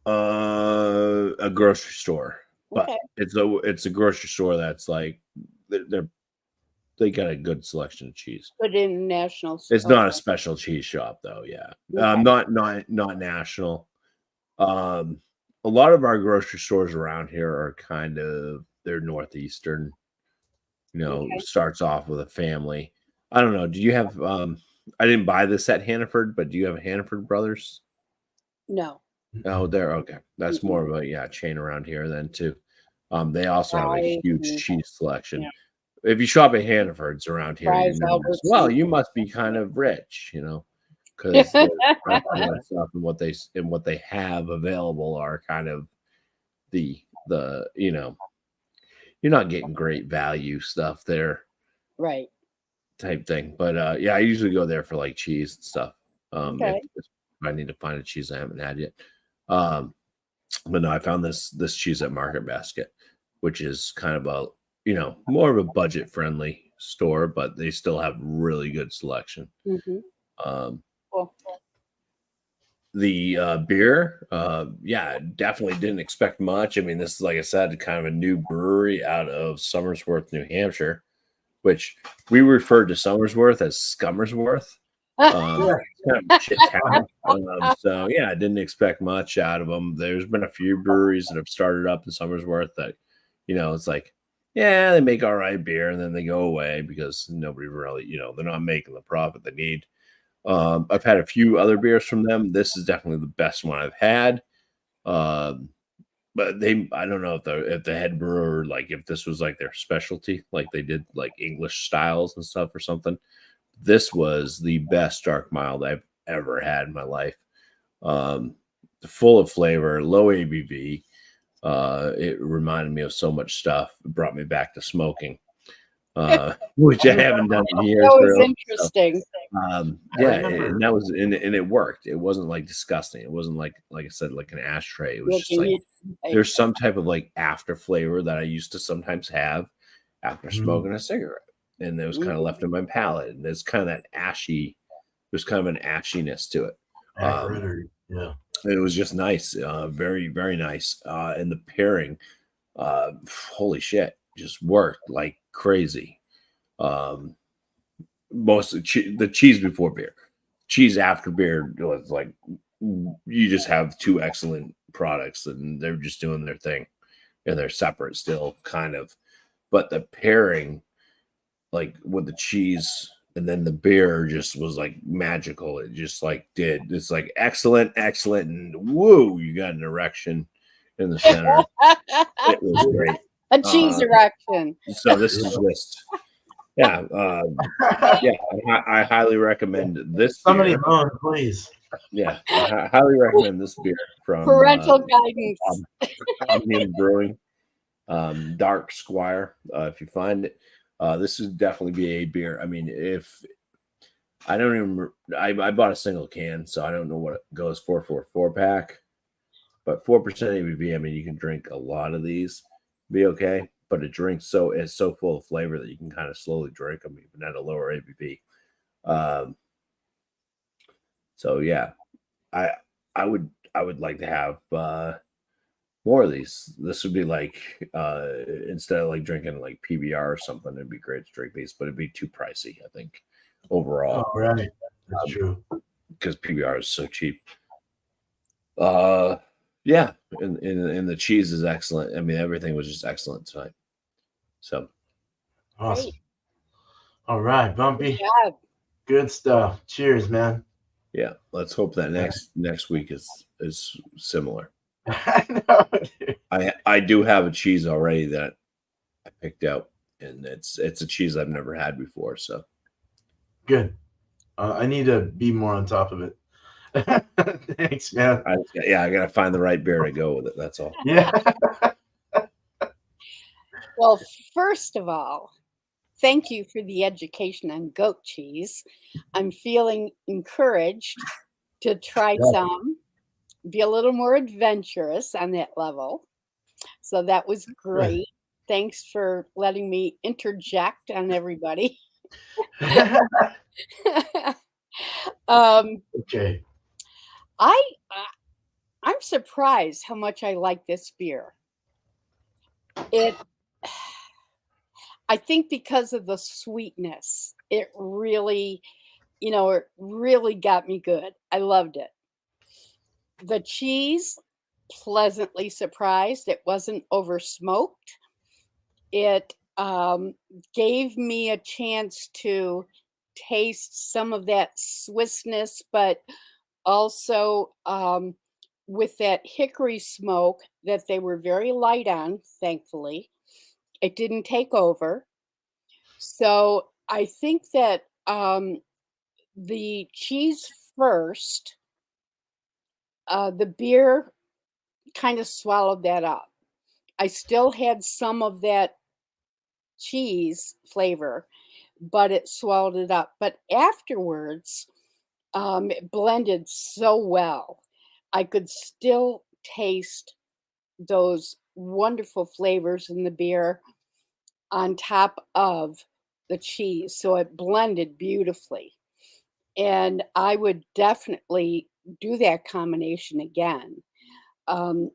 A grocery store, but Okay. it's a grocery store that's like they got a good selection of cheese. Good international store. It's not a special cheese shop though. Yeah, Okay. not national. A lot of our grocery stores around here are kind of they're northeastern. You know, Okay. starts off with a family. I don't know. Do you have? I didn't buy this at Hannaford, but do you have a Hannaford Brothers? No. Oh, there. Okay, that's more of a chain around here then too. They also have a Fries huge and- cheese selection. yeah. If you shop at Hannaford's around here, you Fries, know, Albertsons. well, you must be kind of rich, you know, because stuff and what they have available are kind of the you know, you're not getting great value stuff there Right. type thing. But yeah, I usually go there for like cheese and stuff. Okay. If I need to find a cheese I haven't had yet. But no, I found this cheese at Market Basket, which is kind of a more of a budget friendly store, but they still have really good selection. Mm-hmm. Cool. The beer, yeah, definitely didn't expect much. I mean, this is, like I said, kind of a new brewery out of Somersworth, New Hampshire, which we referred to Somersworth as Scummersworth. Kind of shit town. So yeah, I didn't expect much out of them. There's been a few breweries that have started up in Somersworth that, it's like, yeah, they make all right beer and then they go away because nobody really, they're not making the profit they need. I've had a few other beers from them. This is definitely the best one I've had. But I don't know if the head brewer, like if this was like their specialty, like they did like English styles and stuff or something. This was the best dark mild I've ever had in my life. Full of flavor, low ABV. It reminded me of so much stuff. It brought me back to smoking, which I haven't done in years. That was really. interesting. Yeah, and that was and it worked. It wasn't like disgusting. It wasn't like I said, like an ashtray. It was just like there's some type of like after flavor that I used to sometimes have after smoking a cigarette. And it was kind of left in my palate. And there's kind of that ashy, there's kind of an ashiness to it. Yeah. It was just nice. Very, very nice. And the pairing, holy shit, just worked like crazy. Most of the cheese before beer, cheese after beer was like, you just have two excellent products and they're just doing their thing and they're separate still kind of, but the pairing, like with the cheese and then the beer just was like magical. It just like it's like excellent, and woo, you got an erection in the center. It was great. A cheese erection. So this is just yeah. I highly recommend this Somebody beer. moan, please. Yeah, I highly recommend this beer from Parental guidance. Bumpy Brewing, Dark Squire. If you find it. This would definitely be a beer. I mean, if I don't even, I bought a single can, so I don't know what it goes for a 4-pack, but 4% ABV. I mean, you can drink a lot of these, be okay. But it's so full of flavor that you can kind of slowly drink them even at a lower ABV. So yeah, I would like to have more of these. This would be like instead of like drinking like PBR or something, it'd be great to drink these, but it'd be too pricey, I think, overall. Oh, right. That's true. Because PBR is so cheap. Yeah, and the cheese is excellent. I mean, everything was just excellent tonight. So Awesome. Great. All right, Bumpy. Yeah. Good stuff. Cheers, man. yeah, let's hope that next week is similar. I know, dude. I do have a cheese already that I picked out, and it's a cheese I've never had before. So Good. I need to be more on top of it. Thanks, man. I gotta find the right beer to go with it. That's all. Yeah. Well, first of all, thank you for the education on goat cheese. I'm feeling encouraged to try Yeah. some, be a little more adventurous on that level. So that was great. Thanks for letting me interject on everybody. Okay. I'm surprised how much I like this beer. I think because of the sweetness, it really got me good. I loved it. The cheese, pleasantly surprised. It wasn't over smoked. It gave me a chance to taste some of that Swissness, but also with that hickory smoke that they were very light on, thankfully. It didn't take over. So I think that the cheese first, the beer kind of swallowed that up. I still had some of that cheese flavor, but it swallowed it up. But afterwards, it blended so well. I could still taste those wonderful flavors in the beer on top of the cheese. So it blended beautifully. And I would definitely do that combination again. Um,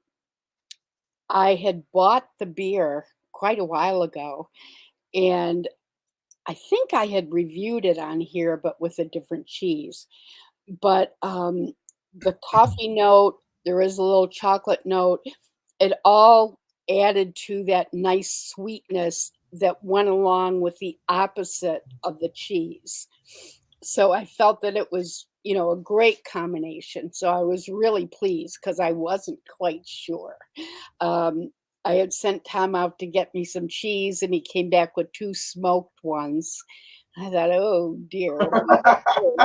I had bought the beer quite a while ago, and I think I had reviewed it on here, but with a different cheese. But the coffee note, there is a little chocolate note. It all added to that nice sweetness that went along with the opposite of the cheese. So I felt that it was, a great combination. So I was really pleased because I wasn't quite sure. Um, I had sent Tom out to get me some cheese, and he came back with 2 smoked ones. I thought, oh dear, what am I gonna do?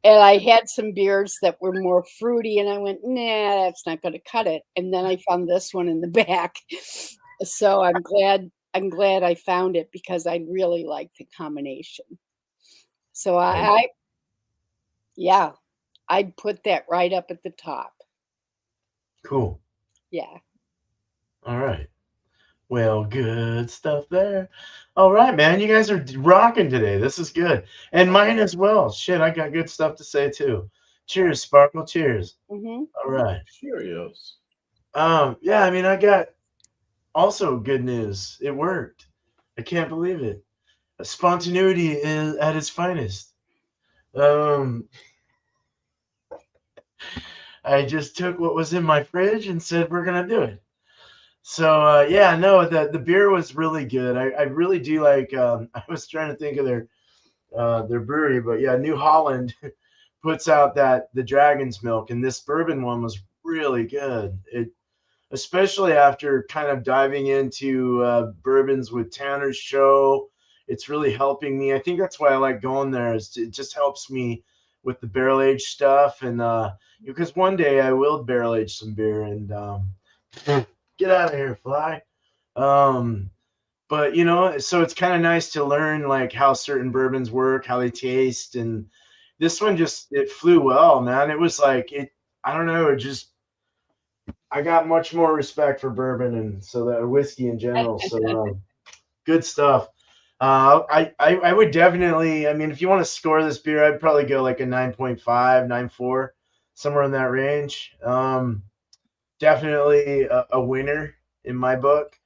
And I had some beers that were more fruity, and I went, nah, that's not going to cut it. And then I found this one in the back. So I'm glad I found it because I really like the combination. So yeah, I'd put that right up at the top. Cool. Yeah. All right. Well, good stuff there. All right, man. You guys are rocking today. This is good. And mine as well. Shit, I got good stuff to say too. Cheers, Sparkle. Cheers. Mm-hmm. All right. Cheerios. Yeah, I mean, I got also good news. It worked. I can't believe it. Spontaneity is at its finest. I just took what was in my fridge and said we're gonna do it. So yeah, no, the beer was really good. I really do like. I was trying to think of their brewery, but yeah, New Holland puts out the Dragon's Milk, and this bourbon one was really good. It especially after kind of diving into bourbons with Tanner's Show. It's really helping me. I think that's why I like going there. It just helps me with the barrel age stuff, and because one day I will barrel age some beer and get out of here, fly. But so it's kind of nice to learn like how certain bourbons work, how they taste, and this one it flew well, man. It was like I don't know, I got much more respect for bourbon and so that whiskey in general. So good stuff. I would definitely. I mean, if you want to score this beer, I'd probably go like a 9.5, 9.4, somewhere in that range. Definitely a winner in my book.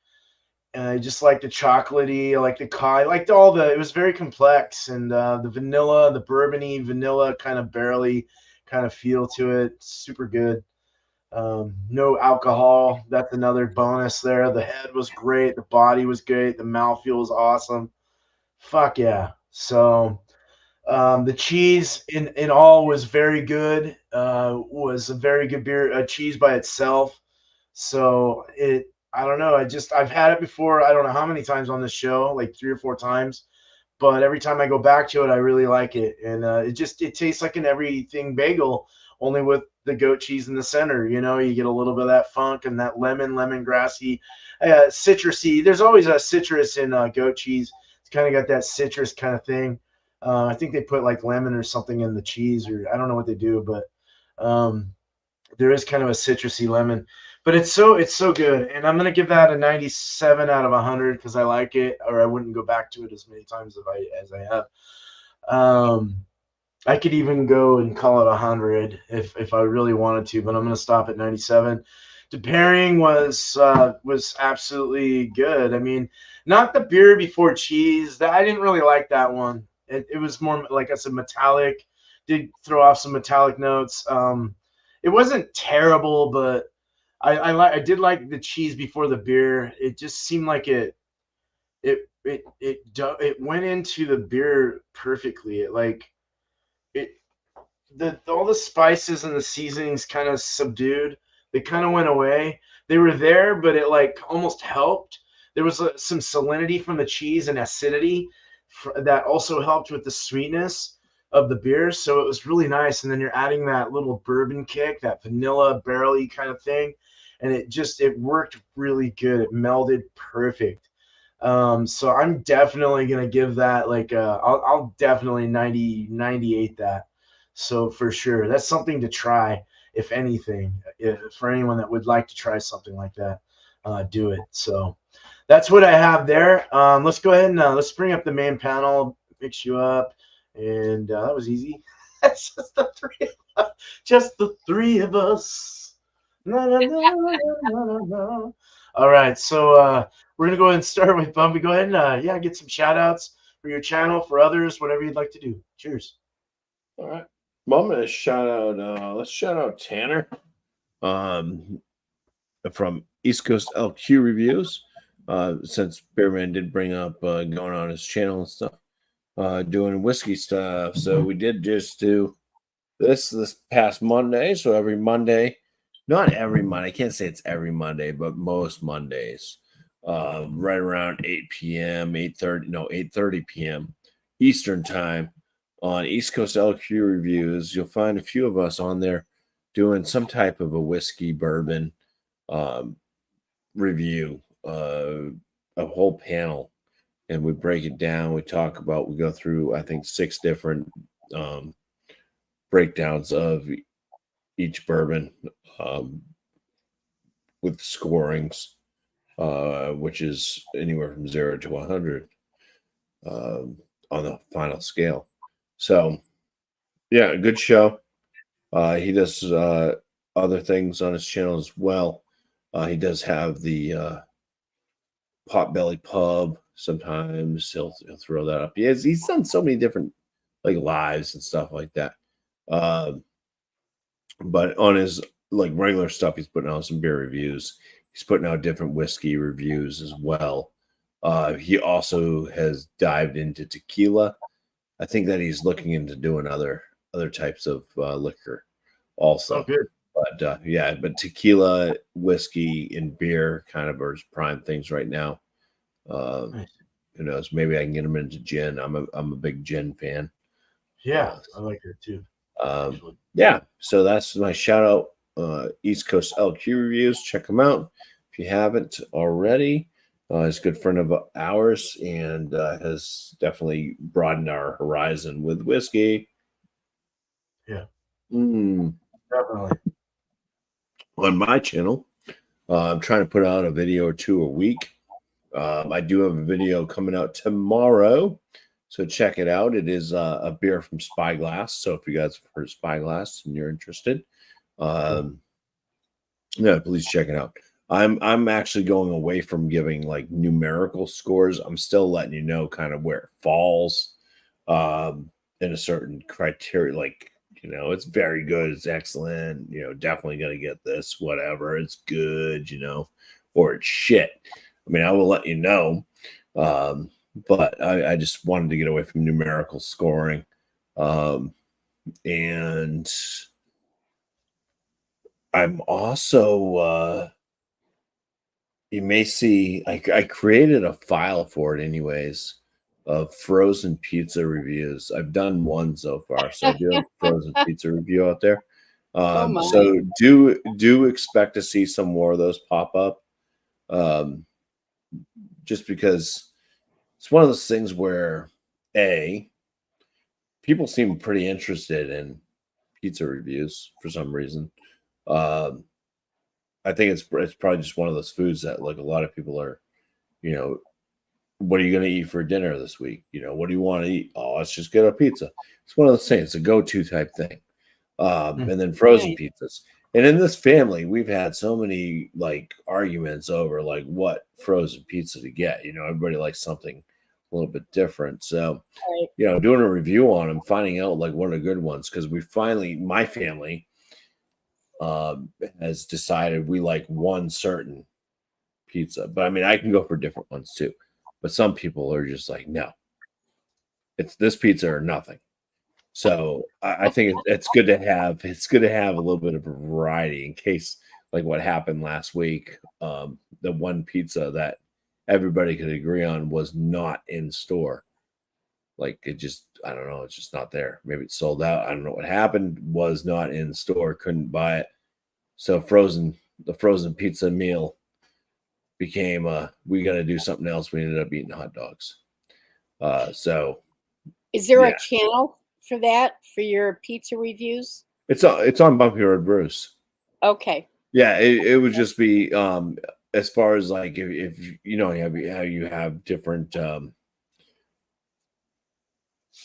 And I just like the chocolatey, I like the I liked all it was very complex, and the vanilla, the bourbony vanilla kind of barely kind of feel to it. Super good. No alcohol. That's another bonus there. The head was great. The body was great. The mouthfeel was awesome. Fuck yeah. So the cheese in all was very good. Was a very good beer. Cheese by itself. So I don't know. I've had it before. I don't know how many times on this show, like 3 or 4 times. But every time I go back to it, I really like it, and it tastes like an everything bagel, only with the goat cheese in the center. You know, you get a little bit of that funk and that lemongrassy, citrusy. There's always a citrus in goat cheese. It's kind of got that citrus kind of thing. I think they put like lemon or something in the cheese, or I don't know what they do, but there is kind of a citrusy lemon. But it's so good, and I'm gonna give that a 97 out of 100 because I like it, or I wouldn't go back to it as many times as I have. Um, I could even go and call it 100 if I really wanted to, but I'm gonna stop at 97. The pairing was absolutely good. I mean, not the beer before cheese. I didn't really like that one. It was more like I said, metallic. Did throw off some metallic notes. It wasn't terrible, but I did like the cheese before the beer. It just seemed like it went into the beer perfectly. It all the spices and the seasonings kind of subdued. They kind of went away. They were there, but it like almost helped. There was some salinity from the cheese and acidity that also helped with the sweetness of the beer. So it was really nice. And then you're adding that little bourbon kick, that vanilla barrely kind of thing, and it worked really good. It melded perfect. So I'm definitely gonna give that like I'll definitely 98 that. So for sure, that's something to try. If anything, for anyone that would like to try something like that, do it. So that's what I have there. Let's go ahead and let's bring up the main panel, mix you up, and that was easy. That's just the three of us. Na, na, na, na, na, na. All right, so we're gonna go ahead and start with Bumpy. Go ahead and get some shout outs for your channel, for others, whatever you'd like to do. Cheers. All right. Well, I'm gonna shout out. Let's shout out Tanner, from East Coast LQ Reviews. Since Bearman did bring up going on his channel and stuff, doing whiskey stuff. So we did just do this past Monday. So every Monday, not every Monday. I can't say it's every Monday, but most Mondays, right around 8 p.m., 8:30 p.m. Eastern time on East Coast LQ Reviews. You'll find a few of us on there doing some type of a whiskey bourbon review, a whole panel, and we break it down. We go through, I think, 6 different breakdowns of each bourbon with scorings, which is anywhere from 0 to 100 on the final scale. So, yeah, a good show. He does other things on his channel as well. He does have the Potbelly Pub. Sometimes he'll throw that up. He's done so many different like lives and stuff like that. But on his like regular stuff, he's putting out some beer reviews. He's putting out different whiskey reviews as well. He also has dived into tequila. I think that he's looking into doing other types of liquor also. Oh, good. But tequila, whiskey, and beer kind of are his prime things right now. Nice. Who knows? Maybe I can get him into gin. I'm a big gin fan. Yeah, I like it too. Yeah, so that's my shout out. East Coast LQ Reviews. Check him out if you haven't already. He's a good friend of ours and has definitely broadened our horizon with whiskey. Yeah. Definitely. On my channel, I'm trying to put out a video or 2 a week. I do have a video coming out tomorrow, so check it out. It is a beer from Spyglass. So if you guys have heard of Spyglass and you're interested, please check it out. I'm actually going away from giving like numerical scores. I'm still letting you know kind of where it falls in a certain criteria. Like, it's very good, it's excellent, definitely gonna get this, whatever, it's good, or it's shit. I mean, I will let you know. But I just wanted to get away from numerical scoring. And I'm also you may see I created a file for it anyways of frozen pizza reviews. I've done one so far, so I do have a frozen pizza review out there. Oh my. So do expect to see some more of those pop up. Just because it's one of those things where people seem pretty interested in pizza reviews for some reason. Um, I think it's probably just one of those foods that like a lot of people are, you know, what are you going to eat for dinner this week? You know, what do you want to eat? Oh, let's just get a pizza. It's one of those things. It's a go-to type thing. And then frozen Right. pizzas. And in this family, we've had so many like arguments over like what frozen pizza to get. You know, everybody likes something a little bit different. So, Right. you know, doing a review on them, finding out like what are the good ones, because my family has decided we like one certain pizza. But I mean, I can go for different ones too. But some people are just like, no, it's this pizza or nothing. So I think it's good to have a little bit of a variety in case like what happened last week. The one pizza that everybody could agree on was not in store. Like it just, I don't know, it's just not there. Maybe it's sold out. I don't know what happened. Was not in store. Couldn't buy it. So the frozen pizza meal became we got to do something else. We ended up eating hot dogs. So Is there yeah, a channel for that for your pizza reviews? it's on Bumpy Road Brews. Okay. Yeah, it would just be as far as like if you know how you have different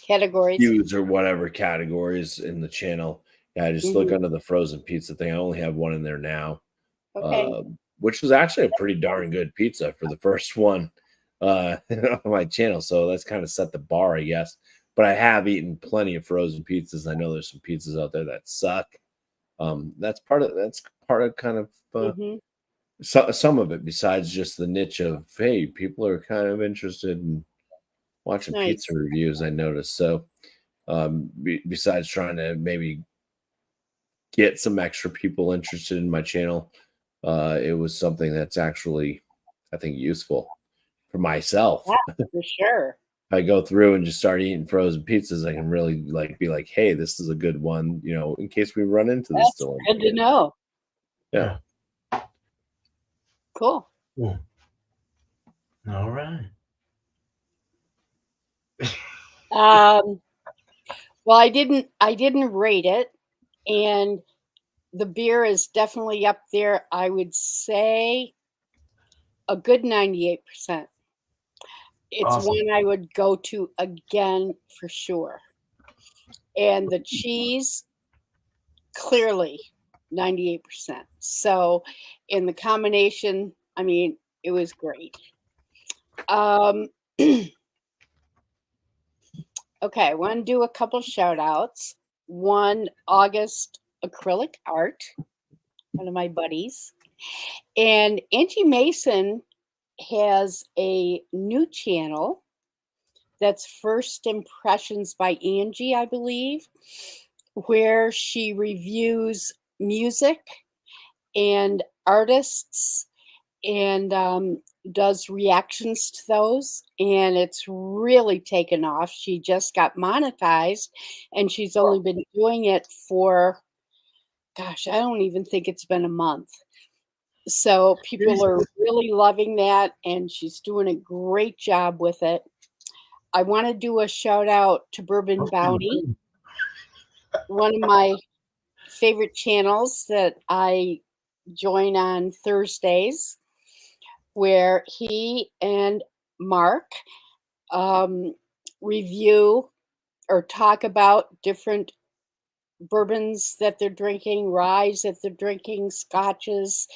Categories. views or whatever categories in the channel. Yeah, just look Mhm. under the frozen pizza thing. I only have one in there now, Okay. which was actually a pretty darn good pizza for the first one on my channel. So that's kind of set the bar, I guess. But I have eaten plenty of frozen pizzas. I know there's some pizzas out there that suck. That's part of kind of Hmm. some of it, besides just the niche of hey, people are kind of interested in watching pizza Nice. reviews. I noticed. So besides trying to maybe get some extra people interested in my channel, it was something that's actually I think useful for myself. Yeah, for sure. I go through and just start eating frozen pizzas, I can really like be like, hey, this is a good one, you know, in case we run into this That's dilemma good to again. know. Yeah. Cool. Cool. All right. Um, well, I didn't rate it, and the beer is definitely up there. I would say a good 98%. It's Awesome. one I would go to again for sure. And the cheese, clearly 98%. So in the combination, I mean, it was great. Um, okay, I want to do a couple shout outs. One, August Acrylic Art, one of my buddies. And Angie Mason has a new channel that's First Impressions by Angie, I believe, where she reviews music and artists and does reactions to those. And it's really taken off. She just got monetized and she's only been doing it for, gosh, I don't even think it's been a month. So people are really loving that, and she's doing a great job with it. I want to do a shout out to Bourbon Bounty, one of my favorite channels that I join on Thursdays, where he and Mark review or talk about different bourbons that they're drinking, ryes that they're drinking, scotches.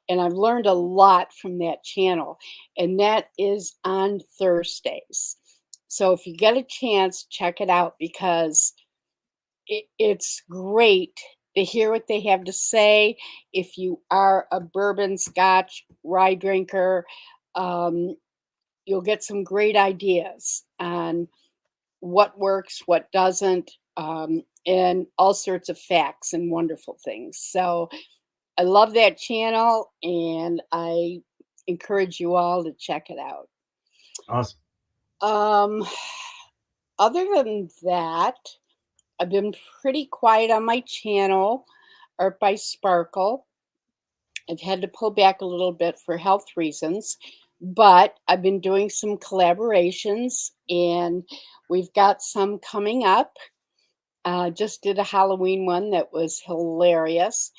And I've learned a lot from that channel. And that is on Thursdays. So if you get a chance, check it out because it's great to hear what they have to say. If you are a bourbon, scotch, rye drinker, you'll get some great ideas on what works, what doesn't, and all sorts of facts and wonderful things. So I love that channel, and I encourage you all to check it out. Awesome. Other than that, I've been pretty quiet on my channel, Art by Sparkle. I've had to pull back a little bit for health reasons, but I've been doing some collaborations, and we've got some coming up. Just did a Halloween one that was hilarious.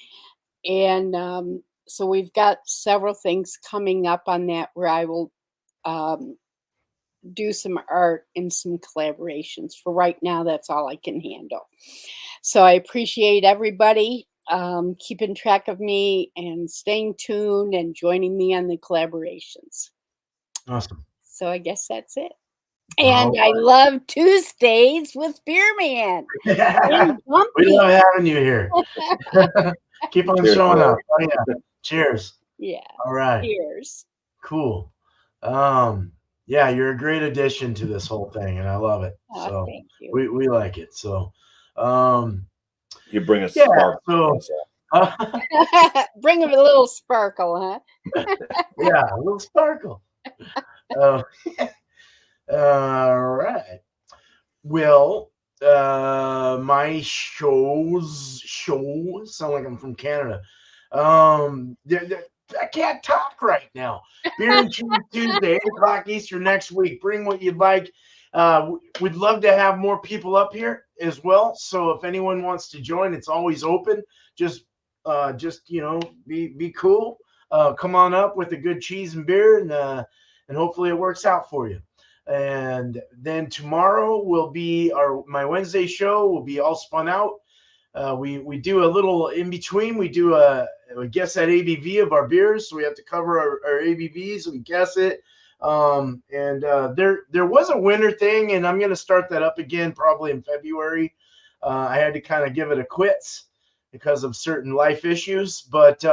And so we've got several things coming up on that where I will do some art and some collaborations. For right now, that's all I can handle. So I appreciate everybody keeping track of me and staying tuned and joining me on the collaborations. Awesome. So I guess that's it. And I love Tuesdays with Beer Man. And Bumpy. We love having you here. Keep on showing up. Oh, yeah. Cheers. Yeah. All right. Cheers. Cool. Yeah, you're a great addition to this whole thing, and I love it. Oh, so thank you. we like it. So you bring us spark. Bring a little sparkle, huh? Yeah, a little sparkle. All right. Well, my show sound like I'm from Canada. I can't talk right now. Beer and Cheese Tuesday, 8 o'clock Eastern next week. Bring what you'd like. We'd love to have more people up here as well. So if anyone wants to join, it's always open. Just be cool. Come on up with a good cheese and beer, and hopefully it works out for you. And then tomorrow will be my Wednesday show. Will be all spun out. We do a little in between. We do a guess at ABV of our beers, so we have to cover our ABVs. We guess it. There was a winter thing, and I'm going to start that up again probably in February. I had to kind of give it a quits because of certain life issues, but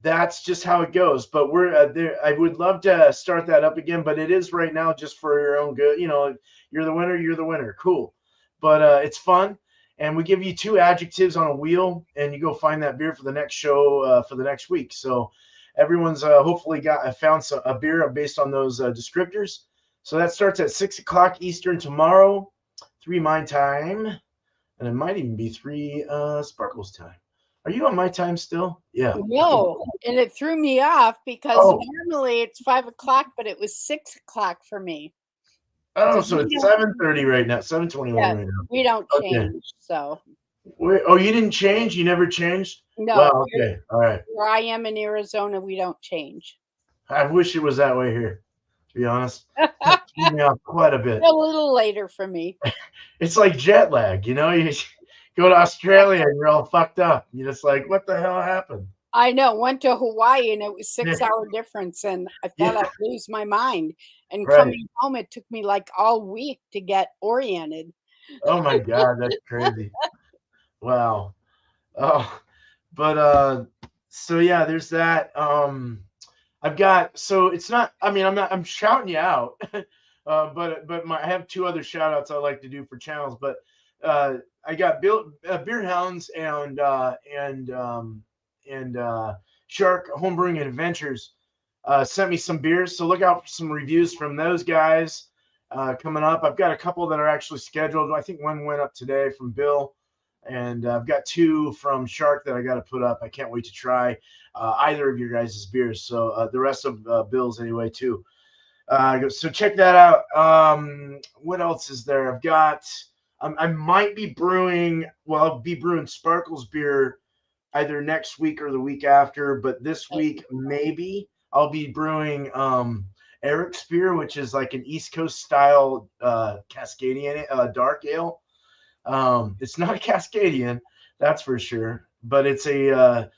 that's just how it goes. But we're there. I would love to start that up again, but it is right now just for your own good. You're the winner. You're the winner. Cool. But it's fun. And we give you 2 adjectives on a wheel, and you go find that beer for the next show for the next week. So everyone's hopefully found a beer based on those descriptors. So that starts at 6 o'clock Eastern tomorrow, 3 my time, and it might even be 3 Sparkles time. Are you on my time still? Yeah. No, and it threw me off because normally it's 5 o'clock, but it was 6 o'clock for me. Oh, so it's 7:30 right now, 7:21 right now. We don't change, so. You didn't change? You never changed? No. Wow, okay, all right. Where I am in Arizona, we don't change. I wish it was that way here, to be honest. It threw me off quite a bit. A little later for me. It's like jet lag, you go to Australia and you're all fucked up. You're just like, what the hell happened? I know. Went to Hawaii and it was 6-hour difference, and I thought I'd lose my mind. And coming home, it took me like all week to get oriented. Oh my God, that's crazy. Wow. Oh, but so yeah, there's that. I'm shouting you out, but I have 2 other shout outs I like to do for channels, but I got Beer Hounds and Shark Homebrewing Adventures sent me some beers, so look out for some reviews from those guys coming up. I've got a couple that are actually scheduled. I think one went up today from Bill, and I've got 2 from Shark that I got to put up. I can't wait to try either of your guys' beers. So the rest of Bill's anyway too. So check that out. What else is there? I've got. I might be brewing. Well, I'll be brewing Sparkles beer either next week or the week after, but this week maybe I'll be brewing Eric's beer, which is like an East Coast style Cascadian dark ale. It's not a Cascadian, that's for sure, but it's a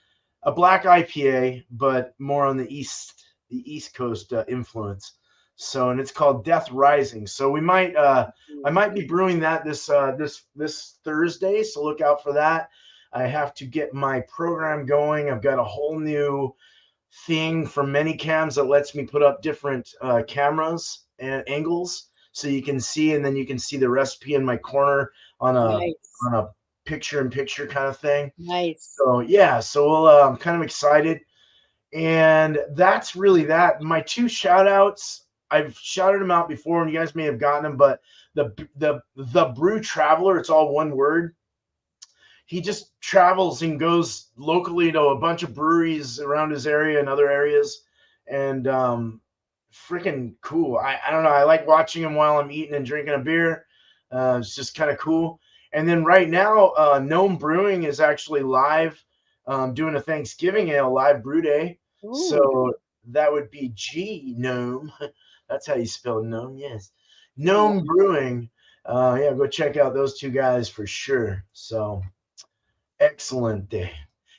black IPA, but more on the East Coast influence. So, and it's called Death Rising. So I might be brewing that this Thursday. So look out for that. I have to get my program going. I've got a whole new thing from Manycams that lets me put up different cameras and angles, so you can see, and then you can see the recipe in my corner on a picture-in-picture kind of thing. Nice. So yeah, so I'm kind of excited. And that's really that. My two shout outs, I've shouted them out before, and you guys may have gotten them, but the Brew Traveler, it's all one word. He just travels and goes locally to a bunch of breweries around his area and other areas. And freaking cool. I don't know. I like watching him while I'm eating and drinking a beer. It's just kind of cool. And then right now, Gnome Brewing is actually live doing a Thanksgiving ale live brew day. Ooh. So that would be G Gnome. That's how you spell gnome. Yes. Gnome Brewing. Yeah, go check out those two guys for sure. So excellent day.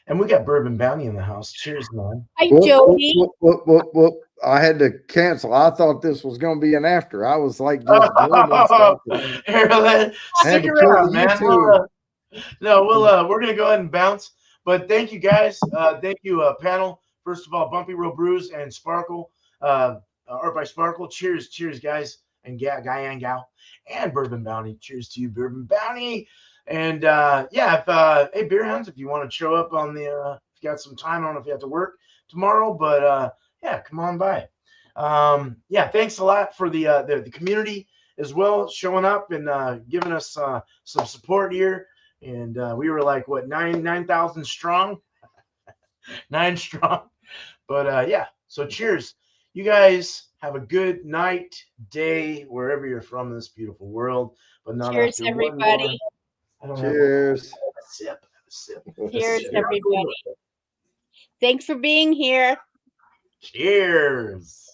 And we got Bourbon Bounty in the house. Cheers, man. Hi, Whoop, Jody. whoop, whoop, whoop, whoop. I had to cancel. I thought this was going to be an after. I was like just joining stuff. Here, stick around, man. We're gonna go ahead and bounce. But thank you guys. Thank you, panel. First of all, Bumpy Road Brews and Sparkle, Art by Sparkle. Cheers, guys, and guy and gal, and Bourbon Bounty. Cheers to you, Bourbon Bounty. And hey, Beer Hounds, if you want to show up on the, if you got some time, I don't know if you have to work tomorrow, but yeah, come on by. Thanks a lot for the community as well, showing up and giving us some support here. And we were like, what, 9,000 strong? 9 strong. But so cheers. You guys have a good night, day, wherever you're from in this beautiful world. But not Cheers, after everybody. Cheers. Have a sip. Cheers, everybody. Thanks for being here. Cheers.